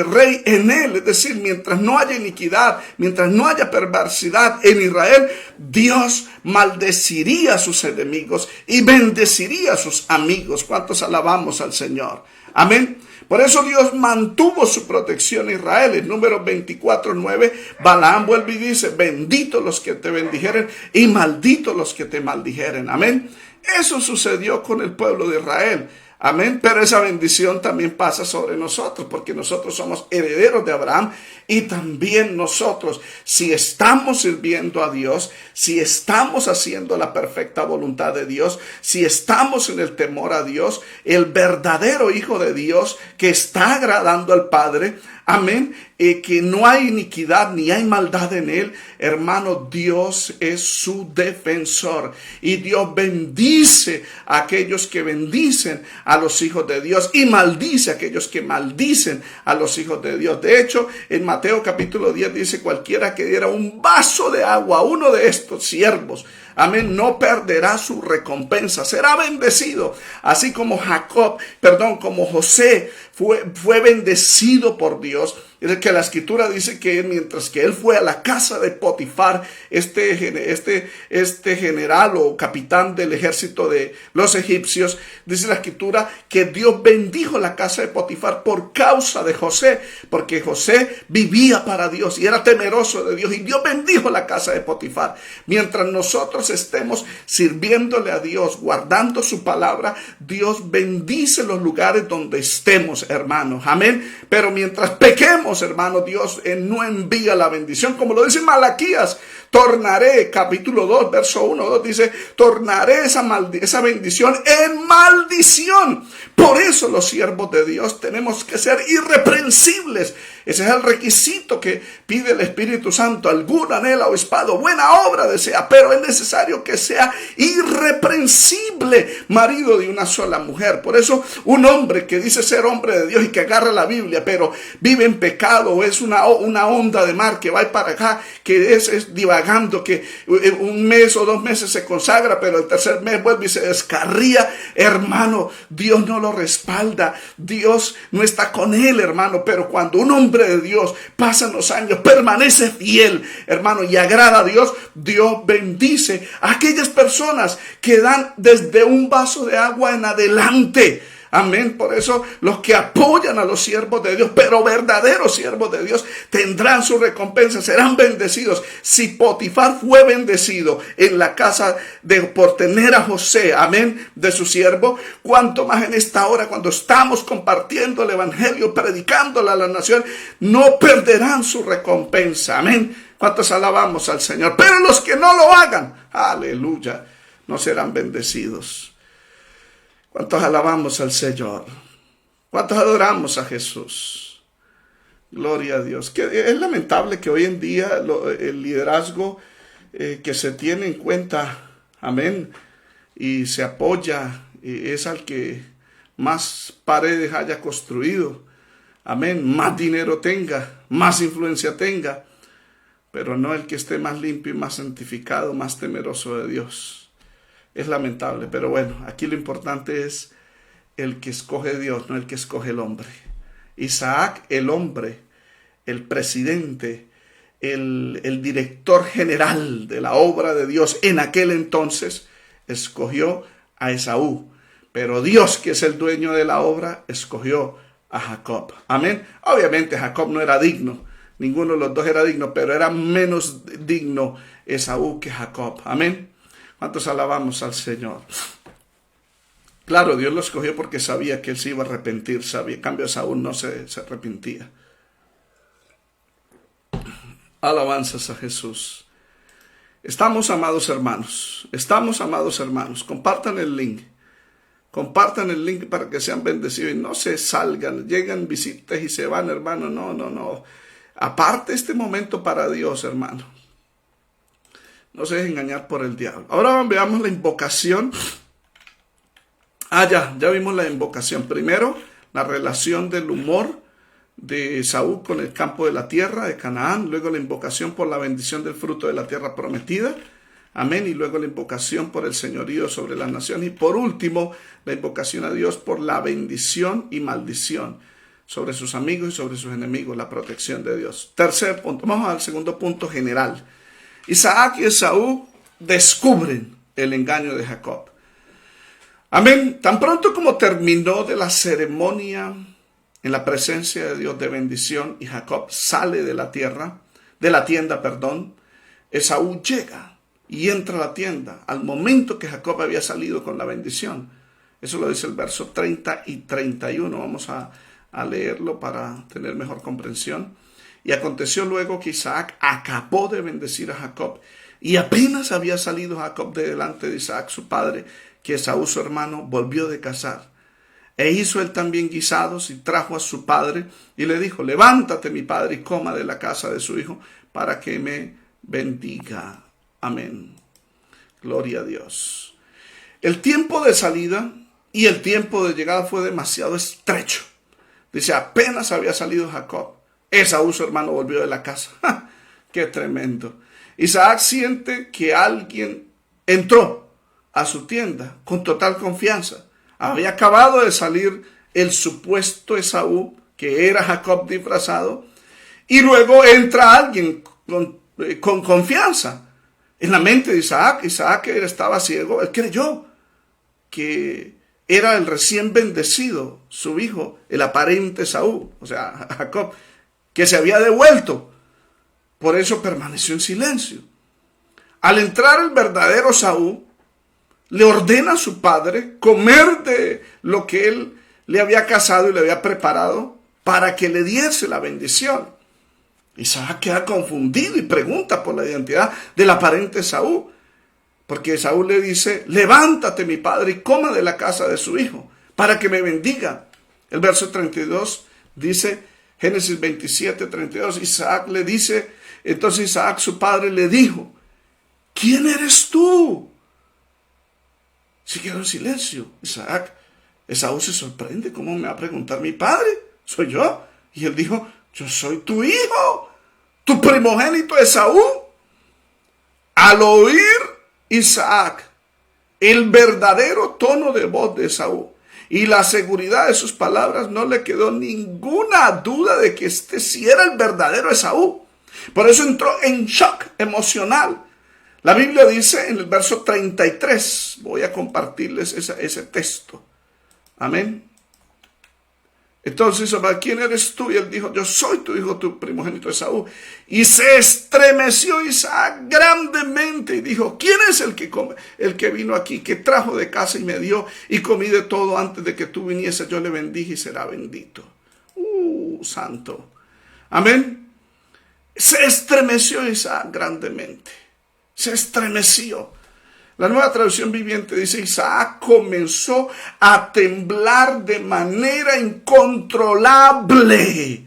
A: rey en él. Es decir, mientras no haya iniquidad, mientras no haya perversidad en Israel, Dios maldeciría a sus enemigos y bendeciría a sus amigos. ¿Cuántos alabamos al Señor? Amén. Por eso Dios mantuvo su protección a Israel. En Números 24:9, Balaam vuelve y dice: benditos los que te bendijeren y malditos los que te maldijeren. Amén. Eso sucedió con el pueblo de Israel. Amén. Pero esa bendición también pasa sobre nosotros, porque nosotros somos herederos de Abraham, y también nosotros, si estamos sirviendo a Dios, si estamos haciendo la perfecta voluntad de Dios, si estamos en el temor a Dios, el verdadero Hijo de Dios que está agradando al Padre, amén, que no hay iniquidad ni hay maldad en él, hermano, Dios es su defensor, y Dios bendice a aquellos que bendicen a los hijos de Dios y maldice a aquellos que maldicen a los hijos de Dios. De hecho, en Mateo capítulo 10 dice: cualquiera que diera un vaso de agua a uno de estos siervos, amén, no perderá su recompensa, será bendecido. Así como como José fue bendecido por Dios. Es que la escritura dice que mientras que él fue a la casa de Potifar, este general o capitán del ejército de los egipcios, dice la escritura que Dios bendijo la casa de Potifar por causa de José, porque José vivía para Dios y era temeroso de Dios, y Dios bendijo la casa de Potifar. Mientras nosotros estemos sirviéndole a Dios, guardando su palabra, Dios bendice los lugares donde estemos, hermanos, amén. Pero mientras pequemos, hermano, Dios no envía la bendición, como lo dice Malaquías. Tornaré, capítulo 2, verso 1, 2 dice: tornaré esa bendición en maldición. Por eso los siervos de Dios tenemos que ser irreprensibles. Ese es el requisito que pide el Espíritu Santo. Alguno anhela o obispado, buena obra desea, pero es necesario que sea irreprensible, marido de una sola mujer. Por eso un hombre que dice ser hombre de Dios y que agarra la Biblia, pero vive en pecado, o es una onda de mar que va para acá, que es divagando, que un mes o 2 meses se consagra, pero el tercer mes vuelve y se descarría, hermano, Dios no lo respalda, Dios no está con él, hermano. Pero cuando un hombre de Dios pasan los años, permanece fiel, hermano, y agrada a Dios, Dios bendice a aquellas personas que dan desde un vaso de agua en adelante. Amén. Por eso los que apoyan a los siervos de Dios, pero verdaderos siervos de Dios, tendrán su recompensa, serán bendecidos. Si Potifar fue bendecido en la casa por tener a José, amén, de su siervo, cuánto más en esta hora, cuando estamos compartiendo el evangelio, predicándole a la nación, no perderán su recompensa. Amén. ¿Cuántos alabamos al Señor? Pero los que no lo hagan, aleluya, no serán bendecidos. ¿Cuántos alabamos al Señor? ¿Cuántos adoramos a Jesús? Gloria a Dios. Que es lamentable que hoy en día el liderazgo que se tiene en cuenta, amén, y se apoya, es al que más paredes haya construido, amén, más dinero tenga, más influencia tenga, pero no el que esté más limpio y más santificado, más temeroso de Dios. Es lamentable, pero bueno, aquí lo importante es el que escoge Dios, no el que escoge el hombre. Isaac, el hombre, el presidente, el director general de la obra de Dios en aquel entonces, escogió a Esaú. Pero Dios, que es el dueño de la obra, escogió a Jacob. Amén. Obviamente Jacob no era digno, ninguno de los dos era digno, pero era menos digno Esaú que Jacob. Amén. ¿Cuántos alabamos al Señor? Claro, Dios lo escogió porque sabía que él se iba a arrepentir, sabía. En cambio, Saúl no se arrepentía. Alabanzas a Jesús. Estamos, amados hermanos. Compartan el link. Compartan el link para que sean bendecidos y no se salgan. Llegan visitas y se van, hermano. No. Aparte este momento para Dios, hermano. No se dejen engañar por el diablo. Ahora veamos la invocación. Ya vimos la invocación. Primero, la relación del humor de Saúl con el campo de la tierra de Canaán. Luego la invocación por la bendición del fruto de la tierra prometida. Amén. Y luego la invocación por el señorío sobre las naciones. Y por último, la invocación a Dios por la bendición y maldición sobre sus amigos y sobre sus enemigos. La protección de Dios. Tercer punto. Vamos al segundo punto general. Isaac y Esaú descubren el engaño de Jacob. Amén. Tan pronto como terminó de la ceremonia en la presencia de Dios de bendición y Jacob sale de la tienda, Esaú llega y entra a la tienda al momento que Jacob había salido con la bendición. Eso lo dice el verso 30 y 31. Vamos a leerlo para tener mejor comprensión. Y aconteció luego que Isaac acabó de bendecir a Jacob, y apenas había salido Jacob de delante de Isaac su padre, que Esaú su hermano volvió de cazar. E hizo él también guisados y trajo a su padre y le dijo: levántate mi padre y coma de la casa de su hijo para que me bendiga. Amén. Gloria a Dios. El tiempo de salida y el tiempo de llegada fue demasiado estrecho. Dice, apenas había salido Jacob, Esaú, su hermano, volvió de la casa. ¡Ja! ¡Qué tremendo! Isaac siente que alguien entró a su tienda con total confianza. Había acabado de salir el supuesto Esaú, que era Jacob disfrazado, y luego entra alguien con confianza. En la mente de Isaac, Isaac estaba ciego, él creyó que era el recién bendecido, su hijo, el aparente Esaú, o sea, Jacob, que se había devuelto. Por eso permaneció en silencio. Al entrar el verdadero Esaú, le ordena a su padre comer de lo que él le había cazado y le había preparado para que le diese la bendición. Isaac queda confundido y pregunta por la identidad del aparente Esaú, porque Esaú le dice, levántate mi padre y coma de la casa de su hijo, para que me bendiga. El verso 32 dice, Génesis 27, 32, Isaac le dice, entonces Isaac su padre le dijo, ¿quién eres tú? Siguieron en silencio. Esaú se sorprende, ¿cómo me va a preguntar mi padre? ¿Soy yo? Y él dijo, yo soy tu hijo, tu primogénito Esaú. Al oír Isaac el verdadero tono de voz de Esaú y la seguridad de sus palabras, no le quedó ninguna duda de que este sí era el verdadero Esaú. Por eso entró en shock emocional. La Biblia dice en el verso 33, voy a compartirles ese texto. Amén. Entonces, ¿quién eres tú? Y él dijo, yo soy tu hijo, tu primogénito Esaú. Y se estremeció Isaac grandemente y dijo, ¿quién es el que vino aquí, que trajo de casa y me dio y comí de todo antes de que tú vinieses? Yo le bendije y será bendito. Santo. Amén. Se estremeció Isaac grandemente. Se estremeció. La Nueva Traducción Viviente dice, Isaac comenzó a temblar de manera incontrolable.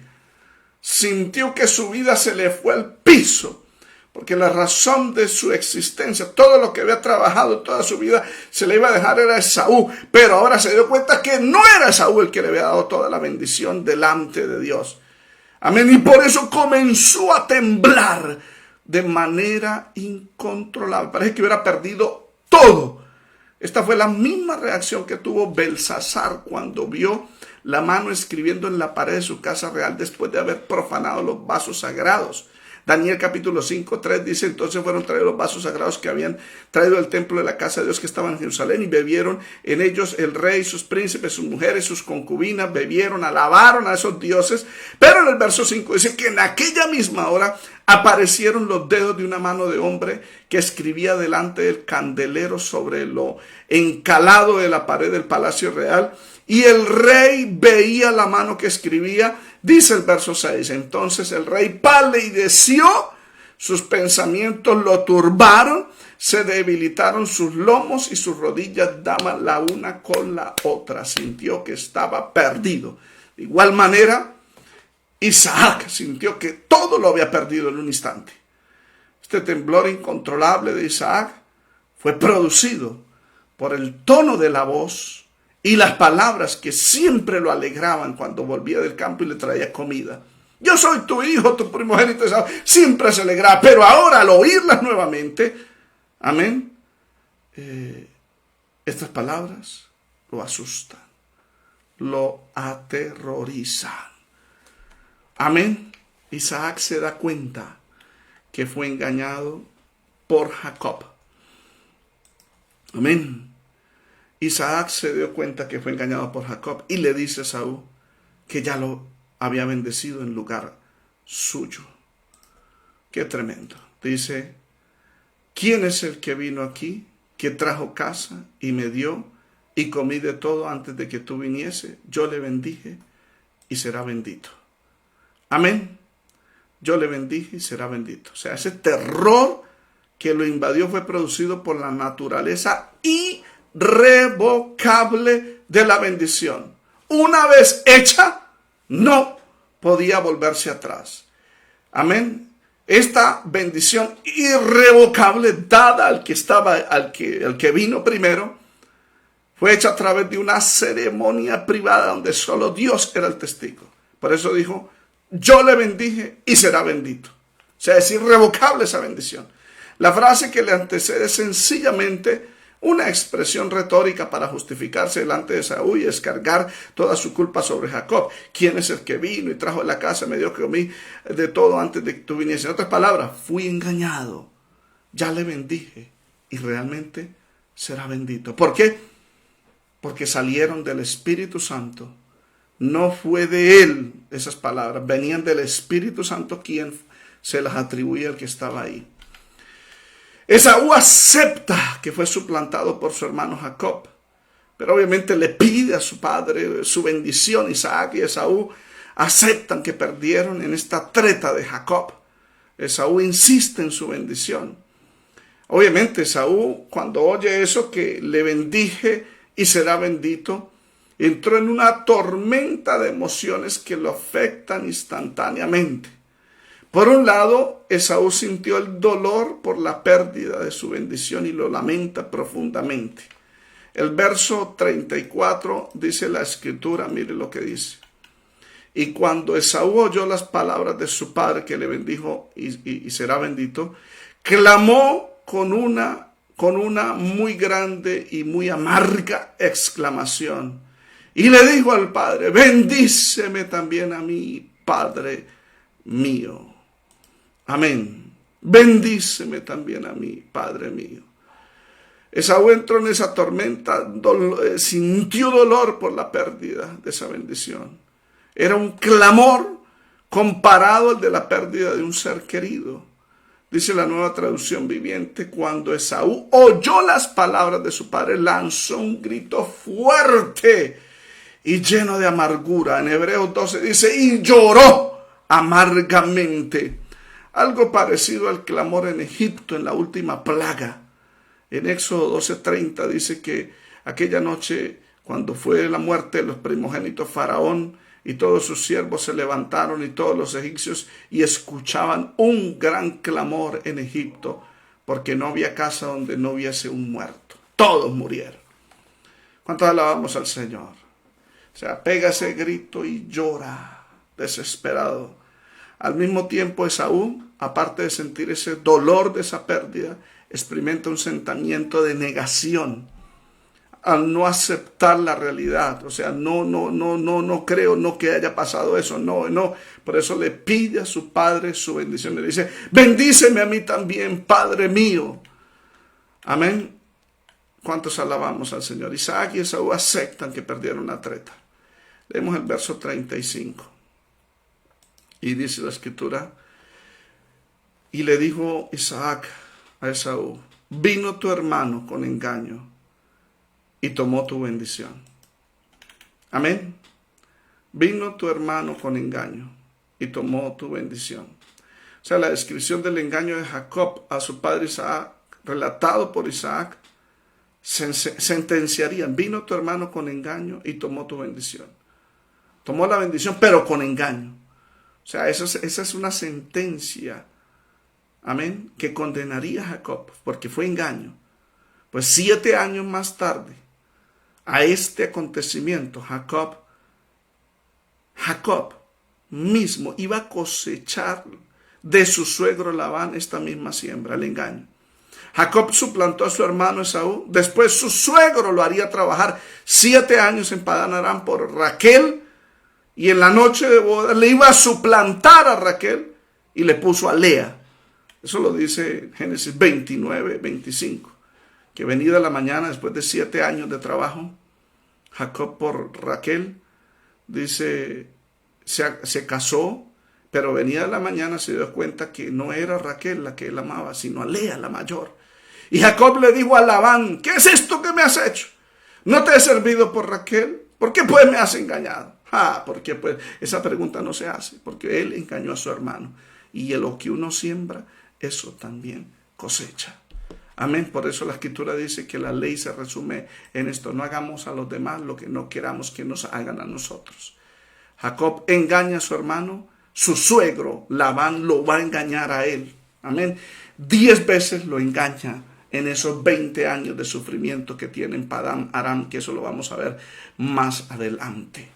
A: Sintió que su vida se le fue al piso, porque la razón de su existencia, todo lo que había trabajado toda su vida, se le iba a dejar era Esaú. Pero ahora se dio cuenta que no era Esaú el que le había dado toda la bendición delante de Dios. Amén. Y por eso comenzó a temblar de manera incontrolable. Parece que hubiera perdido todo. Esta fue la misma reacción que tuvo Belsasar cuando vio la mano escribiendo en la pared de su casa real después de haber profanado los vasos sagrados. Daniel capítulo 5, 3 dice, entonces fueron traídos los vasos sagrados que habían traído del templo de la casa de Dios que estaba en Jerusalén y bebieron en ellos el rey, sus príncipes, sus mujeres, sus concubinas, bebieron, alabaron a esos dioses. Pero en el verso 5 dice que en aquella misma hora aparecieron los dedos de una mano de hombre que escribía delante del candelero sobre lo encalado de la pared del palacio real. Y el rey veía la mano que escribía. Dice el verso 6, entonces el rey palideció, sus pensamientos lo turbaron, se debilitaron sus lomos y sus rodillas daban la una con la otra. Sintió que estaba perdido. De igual manera, Isaac sintió que todo lo había perdido en un instante. Este temblor incontrolable de Isaac fue producido por el tono de la voz y las palabras que siempre lo alegraban cuando volvía del campo y le traía comida. Yo soy tu hijo, tu primogénito. Siempre se alegraba, pero ahora al oírlas nuevamente, amén, estas palabras lo asustan, lo aterrorizan. Amén. Isaac se da cuenta que fue engañado por Jacob. Amén. Isaac se dio cuenta que fue engañado por Jacob y le dice a Esaú que ya lo había bendecido en lugar suyo. Qué tremendo. Dice, ¿quién es el que vino aquí, que trajo casa y me dio y comí de todo antes de que tú viniese? Yo le bendije y será bendito. Amén. Yo le bendije y será bendito. O sea, ese terror que lo invadió fue producido por la naturaleza irrevocable de la bendición. Una vez hecha, no podía volverse atrás. Amén. Esta bendición irrevocable dada al que vino primero Fue hecha a través de una ceremonia privada donde solo Dios era el testigo. Por eso dijo, yo le bendije y será bendito. O sea, es irrevocable esa bendición. La frase que le antecede es sencillamente una expresión retórica para justificarse delante de Esaú y descargar toda su culpa sobre Jacob. ¿Quién es el que vino y trajo de la casa? Me dio que comí de todo antes de que tú viniese. En otras palabras, fui engañado. Ya le bendije y realmente será bendito. ¿Por qué? Porque salieron del Espíritu Santo. No fue de él esas palabras, venían del Espíritu Santo quien se las atribuía al que estaba ahí. Esaú acepta que fue suplantado por su hermano Jacob, pero obviamente le pide a su padre su bendición. Isaac y Esaú aceptan que perdieron en esta treta de Jacob. Esaú insiste en su bendición. Obviamente Esaú, cuando oye eso, que le bendije y será bendito, entró en una tormenta de emociones que lo afectan instantáneamente. Por un lado, Esaú sintió el dolor por la pérdida de su bendición y lo lamenta profundamente. El verso 34 dice la escritura, mire lo que dice. Y cuando Esaú oyó las palabras de su padre que le bendijo y será bendito, clamó con una muy grande y muy amarga exclamación. Y le dijo al padre, bendíceme también a mí, Padre mío. Amén. Bendíceme también a mí, Padre mío. Esaú entró en esa tormenta, sintió dolor por la pérdida de esa bendición. Era un clamor comparado al de la pérdida de un ser querido. Dice la Nueva Traducción Viviente, cuando Esaú oyó las palabras de su padre, lanzó un grito fuerte y lleno de amargura. En Hebreos 12 dice, y lloró amargamente. Algo parecido al clamor en Egipto en la última plaga. En Éxodo 12:30 dice que aquella noche, cuando fue la muerte de los primogénitos, Faraón y todos sus siervos se levantaron y todos los egipcios y escuchaban un gran clamor en Egipto, porque no había casa donde no hubiese un muerto. Todos murieron. ¿Cuántos alabamos al Señor? O sea, pega ese grito y llora desesperado. Al mismo tiempo, Esaú, aparte de sentir ese dolor de esa pérdida, experimenta un sentimiento de negación al no aceptar la realidad. O sea, no creo, no que haya pasado eso, no. Por eso le pide a su padre su bendición. Le dice, bendíceme a mí también, Padre mío. Amén. ¿Cuántos alabamos al Señor? Isaac y Esaú aceptan que perdieron la treta. Leemos el verso 35. Y dice la escritura, y le dijo Isaac a Esaú, vino tu hermano con engaño y tomó tu bendición. Amén. Vino tu hermano con engaño y tomó tu bendición. O sea, la descripción del engaño de Jacob a su padre Isaac, relatado por Isaac, sentenciarían, vino tu hermano con engaño y tomó tu bendición. Tomó la bendición, pero con engaño. O sea, esa es una sentencia, amén, que condenaría a Jacob, porque fue engaño. Pues 7 años más tarde, a este acontecimiento, Jacob mismo iba a cosechar de su suegro Labán esta misma siembra, el engaño. Jacob suplantó a su hermano Esaú, después su suegro lo haría trabajar 7 años en Padán Aram por Raquel, y en la noche de boda le iba a suplantar a Raquel y le puso a Lea. Eso lo dice Génesis 29:25. Que venida la mañana, después de 7 años de trabajo, Jacob por Raquel, dice, se casó, pero venida la mañana se dio cuenta que no era Raquel la que él amaba, sino a Lea, la mayor. Y Jacob le dijo a Labán, ¿qué es esto que me has hecho? ¿No te he servido por Raquel? ¿Por qué pues me has engañado? Porque pues esa pregunta no se hace, porque él engañó a su hermano. Y lo que uno siembra, eso también cosecha. Amén. Por eso la escritura dice que la ley se resume en esto: no hagamos a los demás lo que no queramos que nos hagan a nosotros. Jacob engaña a su hermano, su suegro Labán lo va a engañar a él. Amén. 10 veces lo engaña en esos 20 años de sufrimiento que tienen Padán Aram, que eso lo vamos a ver más adelante.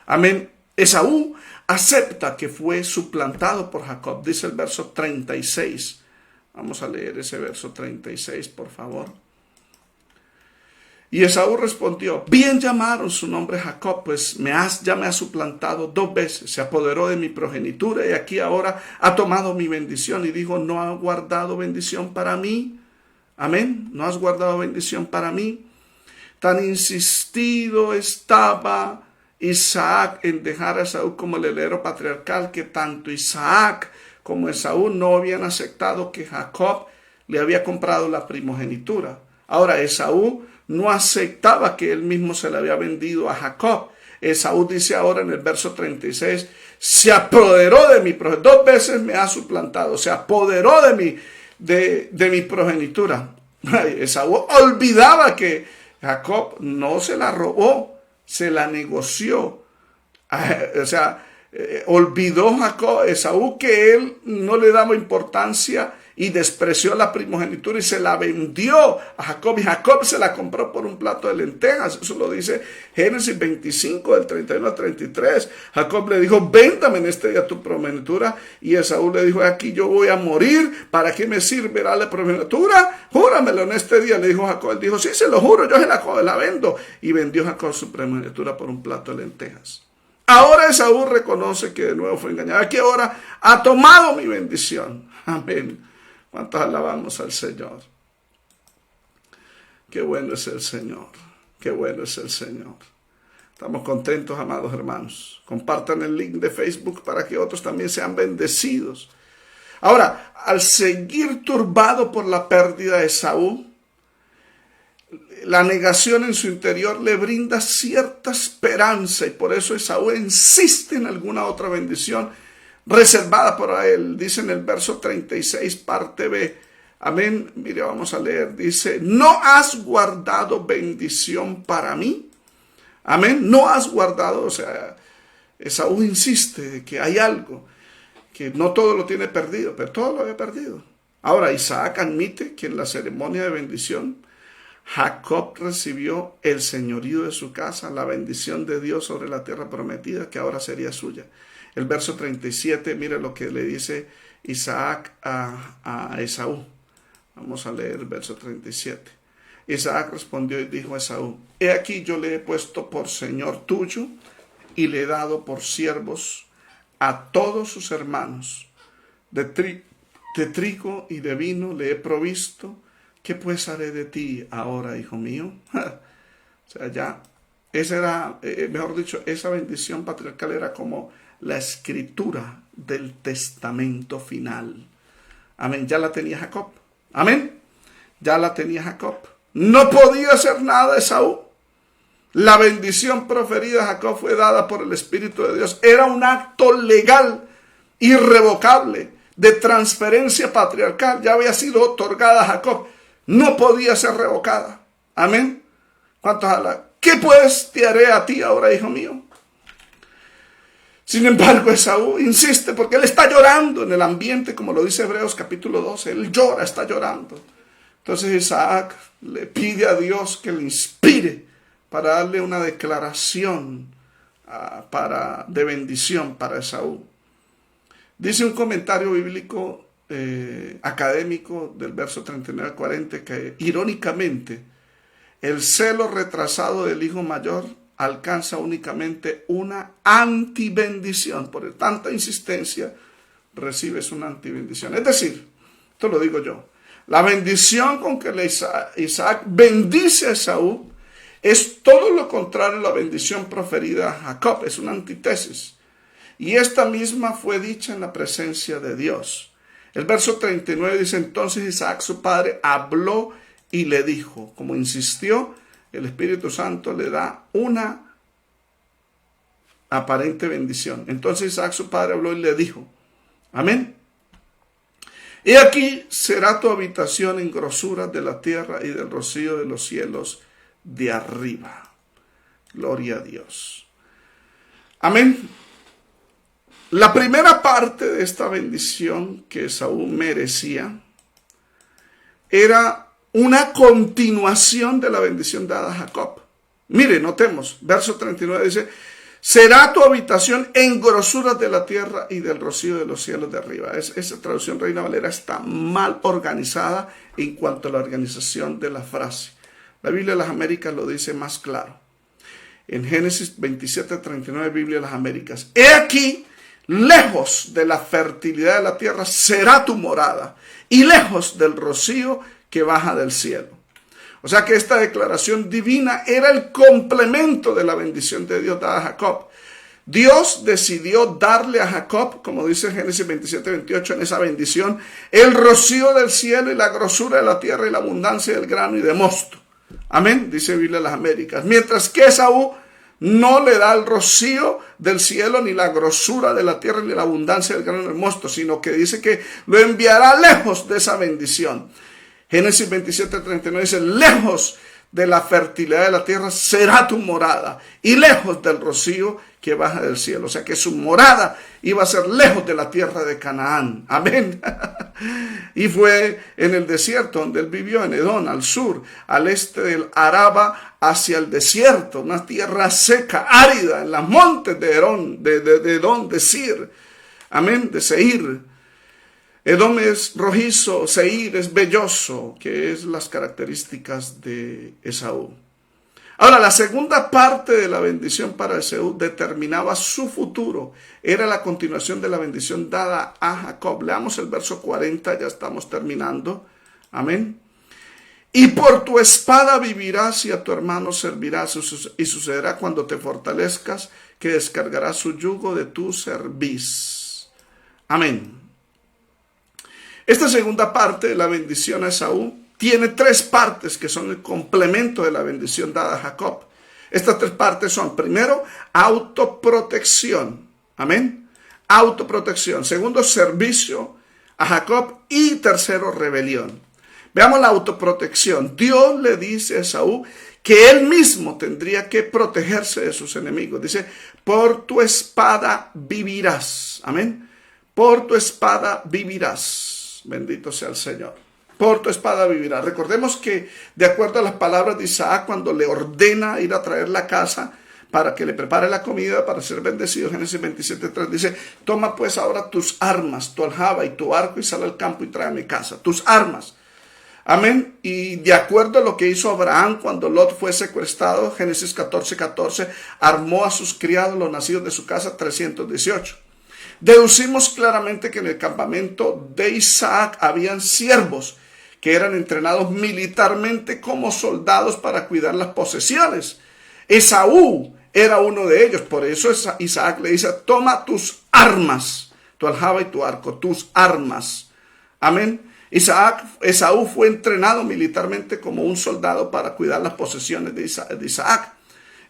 A: Amén. Esaú acepta que fue suplantado por Jacob, dice el verso 36. Vamos a leer ese verso 36, por favor. Y Esaú respondió: bien llamaron su nombre Jacob, pues ya me ha suplantado 2 veces, se apoderó de mi progenitura y aquí ahora ha tomado mi bendición. Y dijo: ¿no ha guardado bendición para mí? Amén. ¿No has guardado bendición para mí? Tan insistido estaba Isaac en dejar a Esaú como el heredero patriarcal, que tanto Isaac como Esaú no habían aceptado que Jacob le había comprado la primogenitura. Ahora Esaú no aceptaba que él mismo se le había vendido a Jacob. Esaú dice ahora en el verso 36, se apoderó de mi progenitura, 2 veces me ha suplantado, se apoderó de mi progenitura. Esaú olvidaba que Jacob no se la robó, se la negoció. Olvidó Esaú que él no le daba importancia y despreció la primogenitura y se la vendió a Jacob, y Jacob se la compró por un plato de lentejas. Eso lo dice Génesis 25 del 31 al 33. Jacob le dijo: véndame en este día tu primogenitura, y Esaú le dijo: aquí yo voy a morir, ¿para qué me servirá la primogenitura? Júramelo en este día, le dijo Jacob. Él dijo: sí, se lo juro, yo se la vendo. Y vendió Jacob su primogenitura por un plato de lentejas. Ahora Esaú reconoce que de nuevo fue engañado, que ahora ha tomado mi bendición. Amén. ¿Cuántos alabamos al Señor? Qué bueno es el Señor. Qué bueno es el Señor. Estamos contentos, amados hermanos. Compartan el link de Facebook para que otros también sean bendecidos. Ahora, al seguir turbado por la pérdida de Esaú, la negación en su interior le brinda cierta esperanza, y por eso Esaú insiste en alguna otra bendición reservada para él. Dice en el verso 36, parte B. Amén. Mire, vamos a leer. Dice: ¿no has guardado bendición para mí? Amén. No has guardado. O sea, Esaú insiste de que hay algo, que no todo lo tiene perdido, pero todo lo había perdido. Ahora Isaac admite que en la ceremonia de bendición Jacob recibió el señorío de su casa, la bendición de Dios sobre la tierra prometida, que ahora sería suya. El verso 37, mire lo que le dice Isaac a Esaú. Vamos a leer el verso 37. Isaac respondió y dijo a Esaú: he aquí yo le he puesto por señor tuyo y le he dado por siervos a todos sus hermanos. De trigo y de vino le he provisto. ¿Qué pues haré de ti ahora, hijo mío? O sea, ya, esa era, mejor dicho, esa bendición patriarcal era como la escritura del testamento final. Amén, ya la tenía Jacob. Amén, ya la tenía Jacob. No podía hacer nada Esaú. La bendición proferida a Jacob fue dada por el Espíritu de Dios. Era un acto legal, irrevocable, de transferencia patriarcal. Ya había sido otorgada a Jacob. No podía ser revocada. Amén. ¿Cuántos hablan? ¿Qué pues te haré a ti ahora, hijo mío? Sin embargo, Esaú insiste porque él está llorando en el ambiente, como lo dice Hebreos capítulo 12. Él llora, está llorando. Entonces Isaac le pide a Dios que le inspire para darle una declaración de bendición para Esaú. Dice un comentario bíblico académico del verso 39 al 40 que irónicamente el celo retrasado del hijo mayor alcanza únicamente una antibendición. Por tanta insistencia recibes una antibendición. Es decir, esto lo digo yo, la bendición con que Isaac bendice a Esaú es todo lo contrario a la bendición proferida a Jacob. Es una antítesis. Y esta misma fue dicha en la presencia de Dios. El verso 39 dice: entonces Isaac su padre habló y le dijo. Como insistió, el Espíritu Santo le da una aparente bendición. Entonces Isaac su padre habló y le dijo. Amén. He aquí será tu habitación en grosura de la tierra y del rocío de los cielos de arriba. Gloria a Dios. Amén. La primera parte de esta bendición que Esaú merecía era una continuación de la bendición dada a Jacob. Mire, notemos, verso 39 dice, será tu habitación en grosuras de la tierra y del rocío de los cielos de arriba. Esa traducción Reina Valera está mal organizada en cuanto a la organización de la frase. La Biblia de las Américas lo dice más claro. En Génesis 27:39, Biblia de las Américas. He aquí, lejos de la fertilidad de la tierra será tu morada, y lejos del rocío que baja del cielo. O sea que esta declaración divina era el complemento de la bendición de Dios dada a Jacob. Dios decidió darle a Jacob, como dice Génesis 27:28, en esa bendición, el rocío del cielo y la grosura de la tierra y la abundancia del grano y de mosto. Amén, dice Biblia de las Américas. Mientras que Esaú no le da el rocío del cielo, ni la grosura de la tierra, ni la abundancia del grano y del mosto, sino que dice que lo enviará lejos de esa bendición. Génesis 27:39 dice, lejos de la fertilidad de la tierra será tu morada, y lejos del rocío que baja del cielo. O sea que su morada iba a ser lejos de la tierra de Canaán. Amén. Y fue en el desierto donde él vivió, en Edom, al sur, al este del Araba, hacia el desierto, una tierra seca, árida, en los montes de Edom, de Seir. Amén, de Seir. Edom es rojizo, Seir es velloso, que es las características de Esaú. Ahora, la segunda parte de la bendición para Esaú determinaba su futuro. Era la continuación de la bendición dada a Jacob. Leamos el verso 40, ya estamos terminando. Amén. Y por tu espada vivirás y a tu hermano servirás, y sucederá cuando te fortalezcas que descargarás su yugo de tu cerviz. Amén. Esta segunda parte de la bendición a Esaú tiene tres partes que son el complemento de la bendición dada a Jacob. Estas tres partes son, primero, autoprotección. Amén. Autoprotección. Segundo, servicio a Jacob. Y tercero, rebelión. Veamos la autoprotección. Dios le dice a Esaú que él mismo tendría que protegerse de sus enemigos. Dice, por tu espada vivirás. Amén. Por tu espada vivirás. Bendito sea el Señor. Por tu espada vivirás. Recordemos que de acuerdo a las palabras de Isaac, cuando le ordena ir a traer la casa para que le prepare la comida para ser bendecido, Génesis 27:3 dice, toma pues ahora tus armas, tu aljaba y tu arco y sal al campo y tráeme casa. Tus armas. Amén. Y de acuerdo a lo que hizo Abraham cuando Lot fue secuestrado, Génesis 14:14, armó a sus criados, los nacidos de su casa, 318. Deducimos claramente que en el campamento de Isaac habían siervos que eran entrenados militarmente como soldados para cuidar las posesiones. Esaú era uno de ellos, por eso Isaac le dice, toma tus armas, tu aljaba y tu arco, tus armas. Amén. Esaú fue entrenado militarmente como un soldado para cuidar las posesiones de Isaac.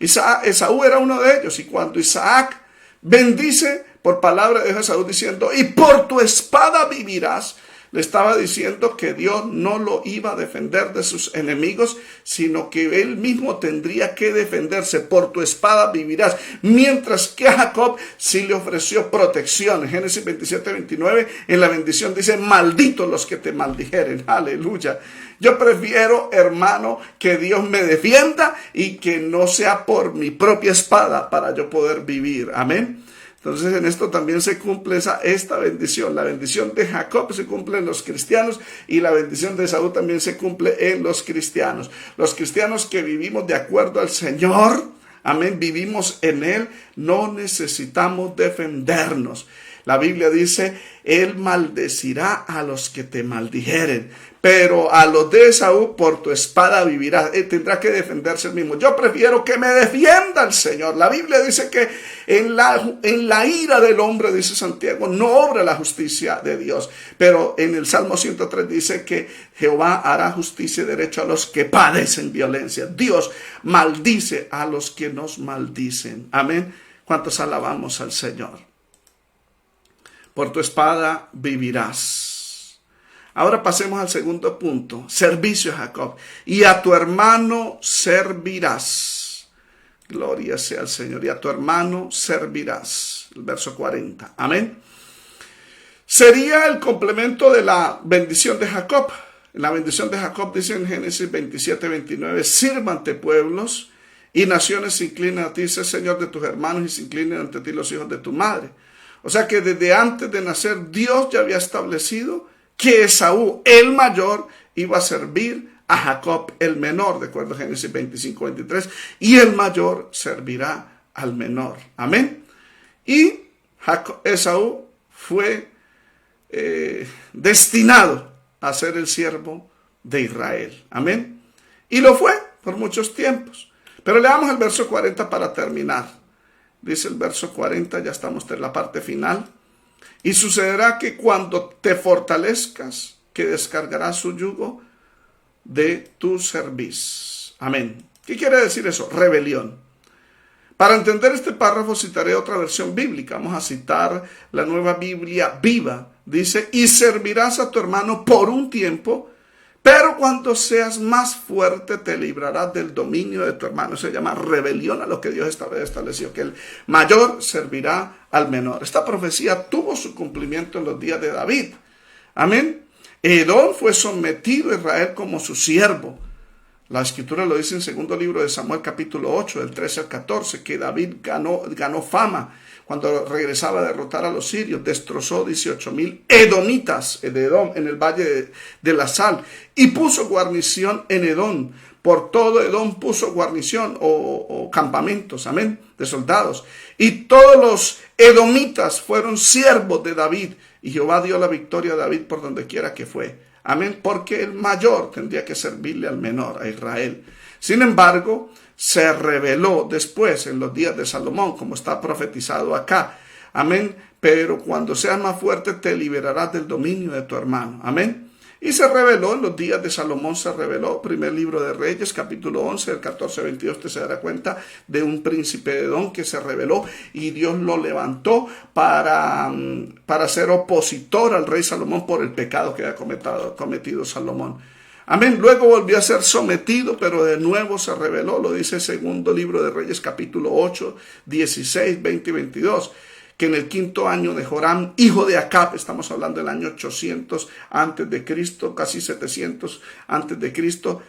A: Esaú era uno de ellos, y cuando Isaac bendice por palabra de Esaú diciendo, y por tu espada vivirás, le estaba diciendo que Dios no lo iba a defender de sus enemigos, sino que él mismo tendría que defenderse. Por tu espada vivirás. Mientras que a Jacob sí le ofreció protección. En Génesis 27:29, en la bendición dice, malditos los que te maldijeren. Aleluya. Yo prefiero, hermano, que Dios me defienda y que no sea por mi propia espada para yo poder vivir. Amén. Entonces en esto también se cumple esta bendición. La bendición de Jacob se cumple en los cristianos y la bendición de Esaú también se cumple en los cristianos. Los cristianos que vivimos de acuerdo al Señor, amén, vivimos en Él, no necesitamos defendernos. La Biblia dice, Él maldecirá a los que te maldijeren, pero a los de Esaú por tu espada vivirás. Él tendrá que defenderse él mismo. Yo prefiero que me defienda el Señor. La Biblia dice que en la ira del hombre, dice Santiago, no obra la justicia de Dios. Pero en el Salmo 103 dice que Jehová hará justicia y derecho a los que padecen violencia. Dios maldice a los que nos maldicen. Amén. ¿Cuántos alabamos al Señor? Por tu espada vivirás. Ahora pasemos al segundo punto. Servicio a Jacob. Y a tu hermano servirás. Gloria sea al Señor. Y a tu hermano servirás. El verso 40. Amén. Sería el complemento de la bendición de Jacob. En la bendición de Jacob dice en Génesis 27:29, sírvante pueblos y naciones se inclinen a ti, sé Señor de tus hermanos y se inclinen ante ti los hijos de tu madre. O sea que desde antes de nacer Dios ya había establecido que Esaú, el mayor, iba a servir a Jacob, el menor, de acuerdo a Génesis 25:23, y el mayor servirá al menor. Amén. Y Esaú fue destinado a ser el siervo de Israel. Amén. Y lo fue por muchos tiempos. Pero leamos el verso 40 para terminar. Dice el verso 40, ya estamos en la parte final. Y sucederá que cuando te fortalezcas, que descargarás su yugo de tu cerviz. Amén. ¿Qué quiere decir eso? Rebelión. Para entender este párrafo citaré otra versión bíblica. Vamos a citar la Nueva Biblia Viva. Dice, y servirás a tu hermano por un tiempo, pero cuando seas más fuerte te librarás del dominio de tu hermano. Se llama rebelión a lo que Dios estableció, que el mayor servirá al menor. Esta profecía tuvo su cumplimiento en los días de David. Amén. Edom fue sometido a Israel como su siervo. La escritura lo dice en segundo libro de Samuel capítulo 8, del 13 al 14, que David ganó fama cuando regresaba a derrotar a los sirios. Destrozó 18,000 edomitas de Edom en el valle de la sal y puso guarnición en Edom. Por todo Edom puso guarnición o campamentos, amén, de soldados. Y todos los edomitas fueron siervos de David y Jehová dio la victoria a David por donde quiera que fue. Amén, porque el mayor tendría que servirle al menor, a Israel. Sin embargo, se reveló después en los días de Salomón, como está profetizado acá. Amén, pero cuando seas más fuerte te liberarás del dominio de tu hermano. Amén. Y se reveló en los días de Salomón, se reveló, primer libro de Reyes, capítulo 11, del 14 al 22, usted se dará cuenta de un príncipe de Edom que se reveló y Dios lo levantó para ser opositor al rey Salomón por el pecado que había cometido Salomón. Amén. Luego volvió a ser sometido, pero de nuevo se reveló, lo dice el segundo libro de Reyes, capítulo 8, 16, 20 y 22. Que en el 5º año de Joram, hijo de Acab, estamos hablando del año 800 antes de Cristo, casi 700 antes de Cristo,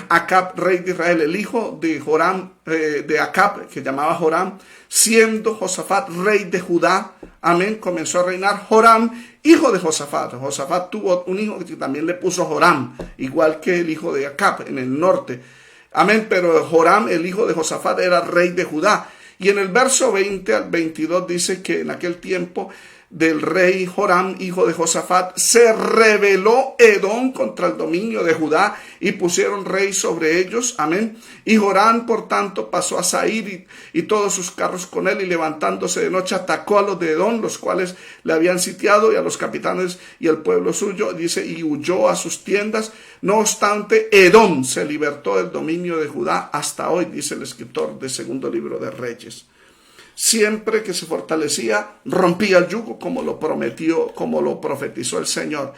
A: Acab, rey de Israel, el hijo de Joram, de Acab, que llamaba Joram, siendo Josafat rey de Judá, amén, comenzó a reinar Joram, hijo de Josafat. Josafat tuvo un hijo que también le puso Joram, igual que el hijo de Acab en el norte, amén, pero Joram, el hijo de Josafat, era rey de Judá. Y en el verso 20 al 22 dice que en aquel tiempo del rey Joram, hijo de Josafat, se rebeló Edom contra el dominio de Judá y pusieron rey sobre ellos. Amén. Y Joram, por tanto, pasó a Sair y todos sus carros con él, y levantándose de noche atacó a los de Edom, los cuales le habían sitiado, y a los capitanes y al pueblo suyo, dice, y huyó a sus tiendas. No obstante, Edom se libertó del dominio de Judá hasta hoy, dice el escritor del segundo libro de Reyes. Siempre que se fortalecía, rompía el yugo, como lo prometió, como lo profetizó el Señor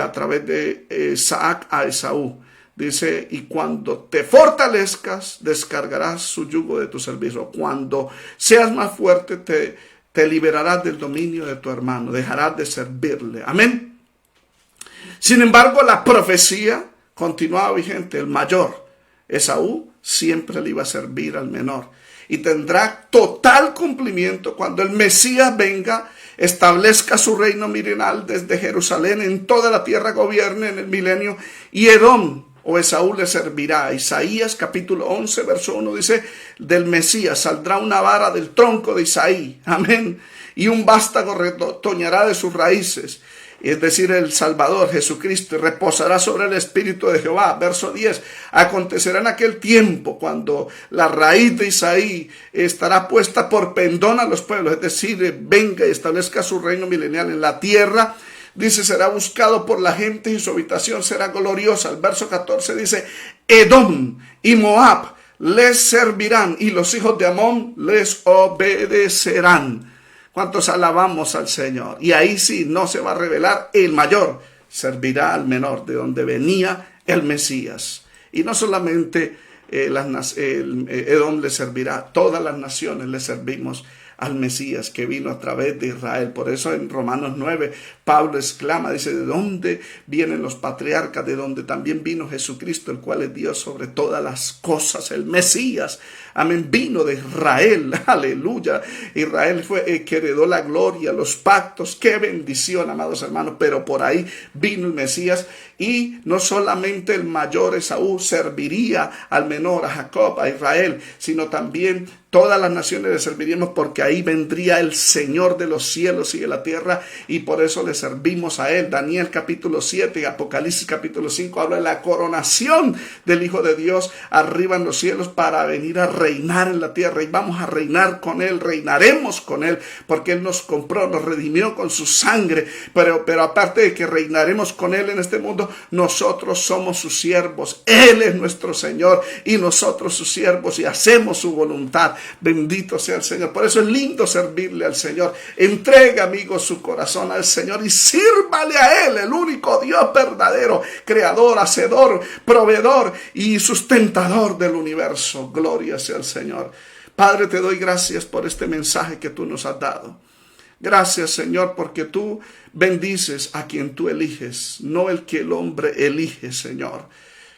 A: a través de Isaac a Esaú. Dice, y cuando te fortalezcas, descargarás su yugo de tu servicio. Cuando seas más fuerte, te liberarás del dominio de tu hermano, dejarás de servirle. Amén. Sin embargo, la profecía continuaba vigente. El mayor, Esaú, siempre le iba a servir al menor. Y tendrá total cumplimiento cuando el Mesías venga, establezca su reino milenal desde Jerusalén, en toda la tierra gobierne en el milenio, y Edom o Esaú le servirá. Isaías capítulo 11 verso 1 dice, del Mesías saldrá una vara del tronco de Isaí, amén, y un vástago retoñará de sus raíces. Es decir, el Salvador Jesucristo reposará sobre el Espíritu de Jehová. Verso 10, acontecerá en aquel tiempo cuando la raíz de Isaí estará puesta por pendón a los pueblos, es decir, venga y establezca su reino milenial en la tierra. Dice, será buscado por la gente y su habitación será gloriosa. El verso 14 dice, Edom y Moab les servirán y los hijos de Amón les obedecerán. ¿Cuántos alabamos al Señor? Y ahí sí no se va a revelar, el mayor servirá al menor, de donde venía el Mesías. Y no solamente Edom le servirá, todas las naciones le servimos al Mesías que vino a través de Israel. Por eso en Romanos 9 Pablo exclama, dice, ¿de dónde vienen los patriarcas? De donde también vino Jesucristo, el cual es Dios sobre todas las cosas. El Mesías, amén, vino de Israel, aleluya. Israel fue el que heredó la gloria, los pactos. Qué bendición, amados hermanos. Pero por ahí vino el Mesías, y no solamente el mayor Esaú serviría al menor, a Jacob, a Israel, sino también todas las naciones le serviríamos, porque ahí vendría el Señor de los cielos y de la tierra, y por eso le servimos a Él. Daniel capítulo 7 y Apocalipsis capítulo 5 habla de la coronación del Hijo de Dios arriba en los cielos para venir a reinar en la tierra, y vamos a reinar con Él, reinaremos con Él, porque Él nos compró, nos redimió con su sangre, pero aparte de que reinaremos con Él en este mundo, nosotros somos sus siervos. Él es nuestro Señor y nosotros sus siervos, y hacemos su voluntad. Bendito sea el Señor. Por eso es lindo servirle al Señor. Entrega, amigos, su corazón al Señor y sírvale a Él, el único Dios verdadero, creador, hacedor, proveedor y sustentador del universo. Gloria sea el Señor. Padre, te doy gracias por este mensaje que tú nos has dado. Gracias, Señor, porque tú bendices a quien tú eliges, no el que el hombre elige, Señor.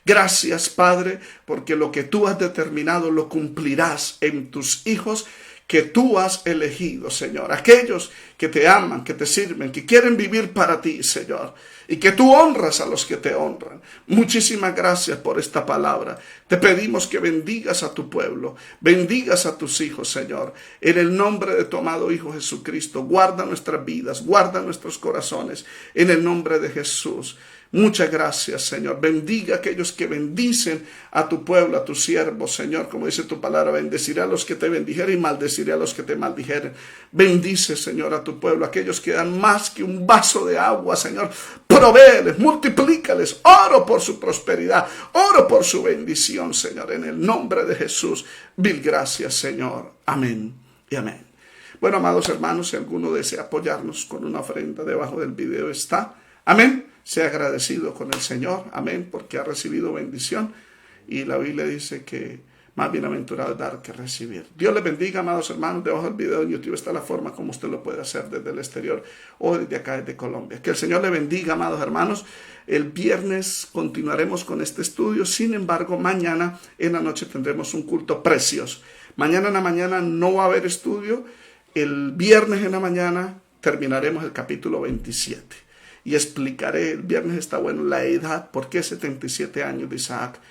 A: Gracias, Padre, porque lo que tú has determinado lo cumplirás en tus hijos que tú has elegido, Señor. Aquellos que te aman, que te sirven, que quieren vivir para ti, Señor. Y que tú honras a los que te honran. Muchísimas gracias por esta palabra. Te pedimos que bendigas a tu pueblo, bendigas a tus hijos, Señor. En el nombre de tu amado Hijo Jesucristo, guarda nuestras vidas, guarda nuestros corazones. En el nombre de Jesús. Muchas gracias, Señor. Bendiga a aquellos que bendicen a tu pueblo, a tus siervos, Señor. Como dice tu palabra, bendeciré a los que te bendijeren y maldeciré a los que te maldijeren. Bendice, Señor, a tu pueblo, aquellos que dan más que un vaso de agua, Señor. Provéeles, multiplícales. Oro por su prosperidad, oro por su bendición, Señor. En el nombre de Jesús, mil gracias, Señor. Amén y amén. Bueno, amados hermanos, si alguno desea apoyarnos con una ofrenda, debajo del video está. Amén. Sea agradecido con el Señor. Amén. Porque ha recibido bendición. Y la Biblia dice que más bienaventurado es dar que recibir. Dios les bendiga, amados hermanos. Debajo del video en YouTube está la forma como usted lo puede hacer desde el exterior o desde acá, desde Colombia. Que el Señor le bendiga, amados hermanos. El viernes continuaremos con este estudio. Sin embargo, mañana en la noche tendremos un culto precioso. Mañana en la mañana no va a haber estudio. El viernes en la mañana terminaremos el capítulo 27. Y explicaré, el viernes está bueno, la edad, por qué 77 años de Jacob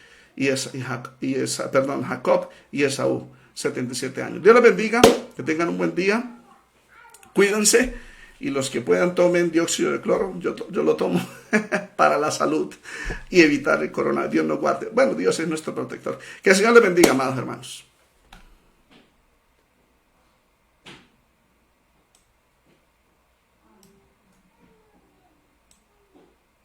A: y Esaú, 77 años. Dios les bendiga, que tengan un buen día, cuídense, y los que puedan tomen dióxido de cloro, yo lo tomo para la salud y evitar el coronavirus. Dios nos guarde. Bueno, Dios es nuestro protector. Que el Señor les bendiga, amados hermanos.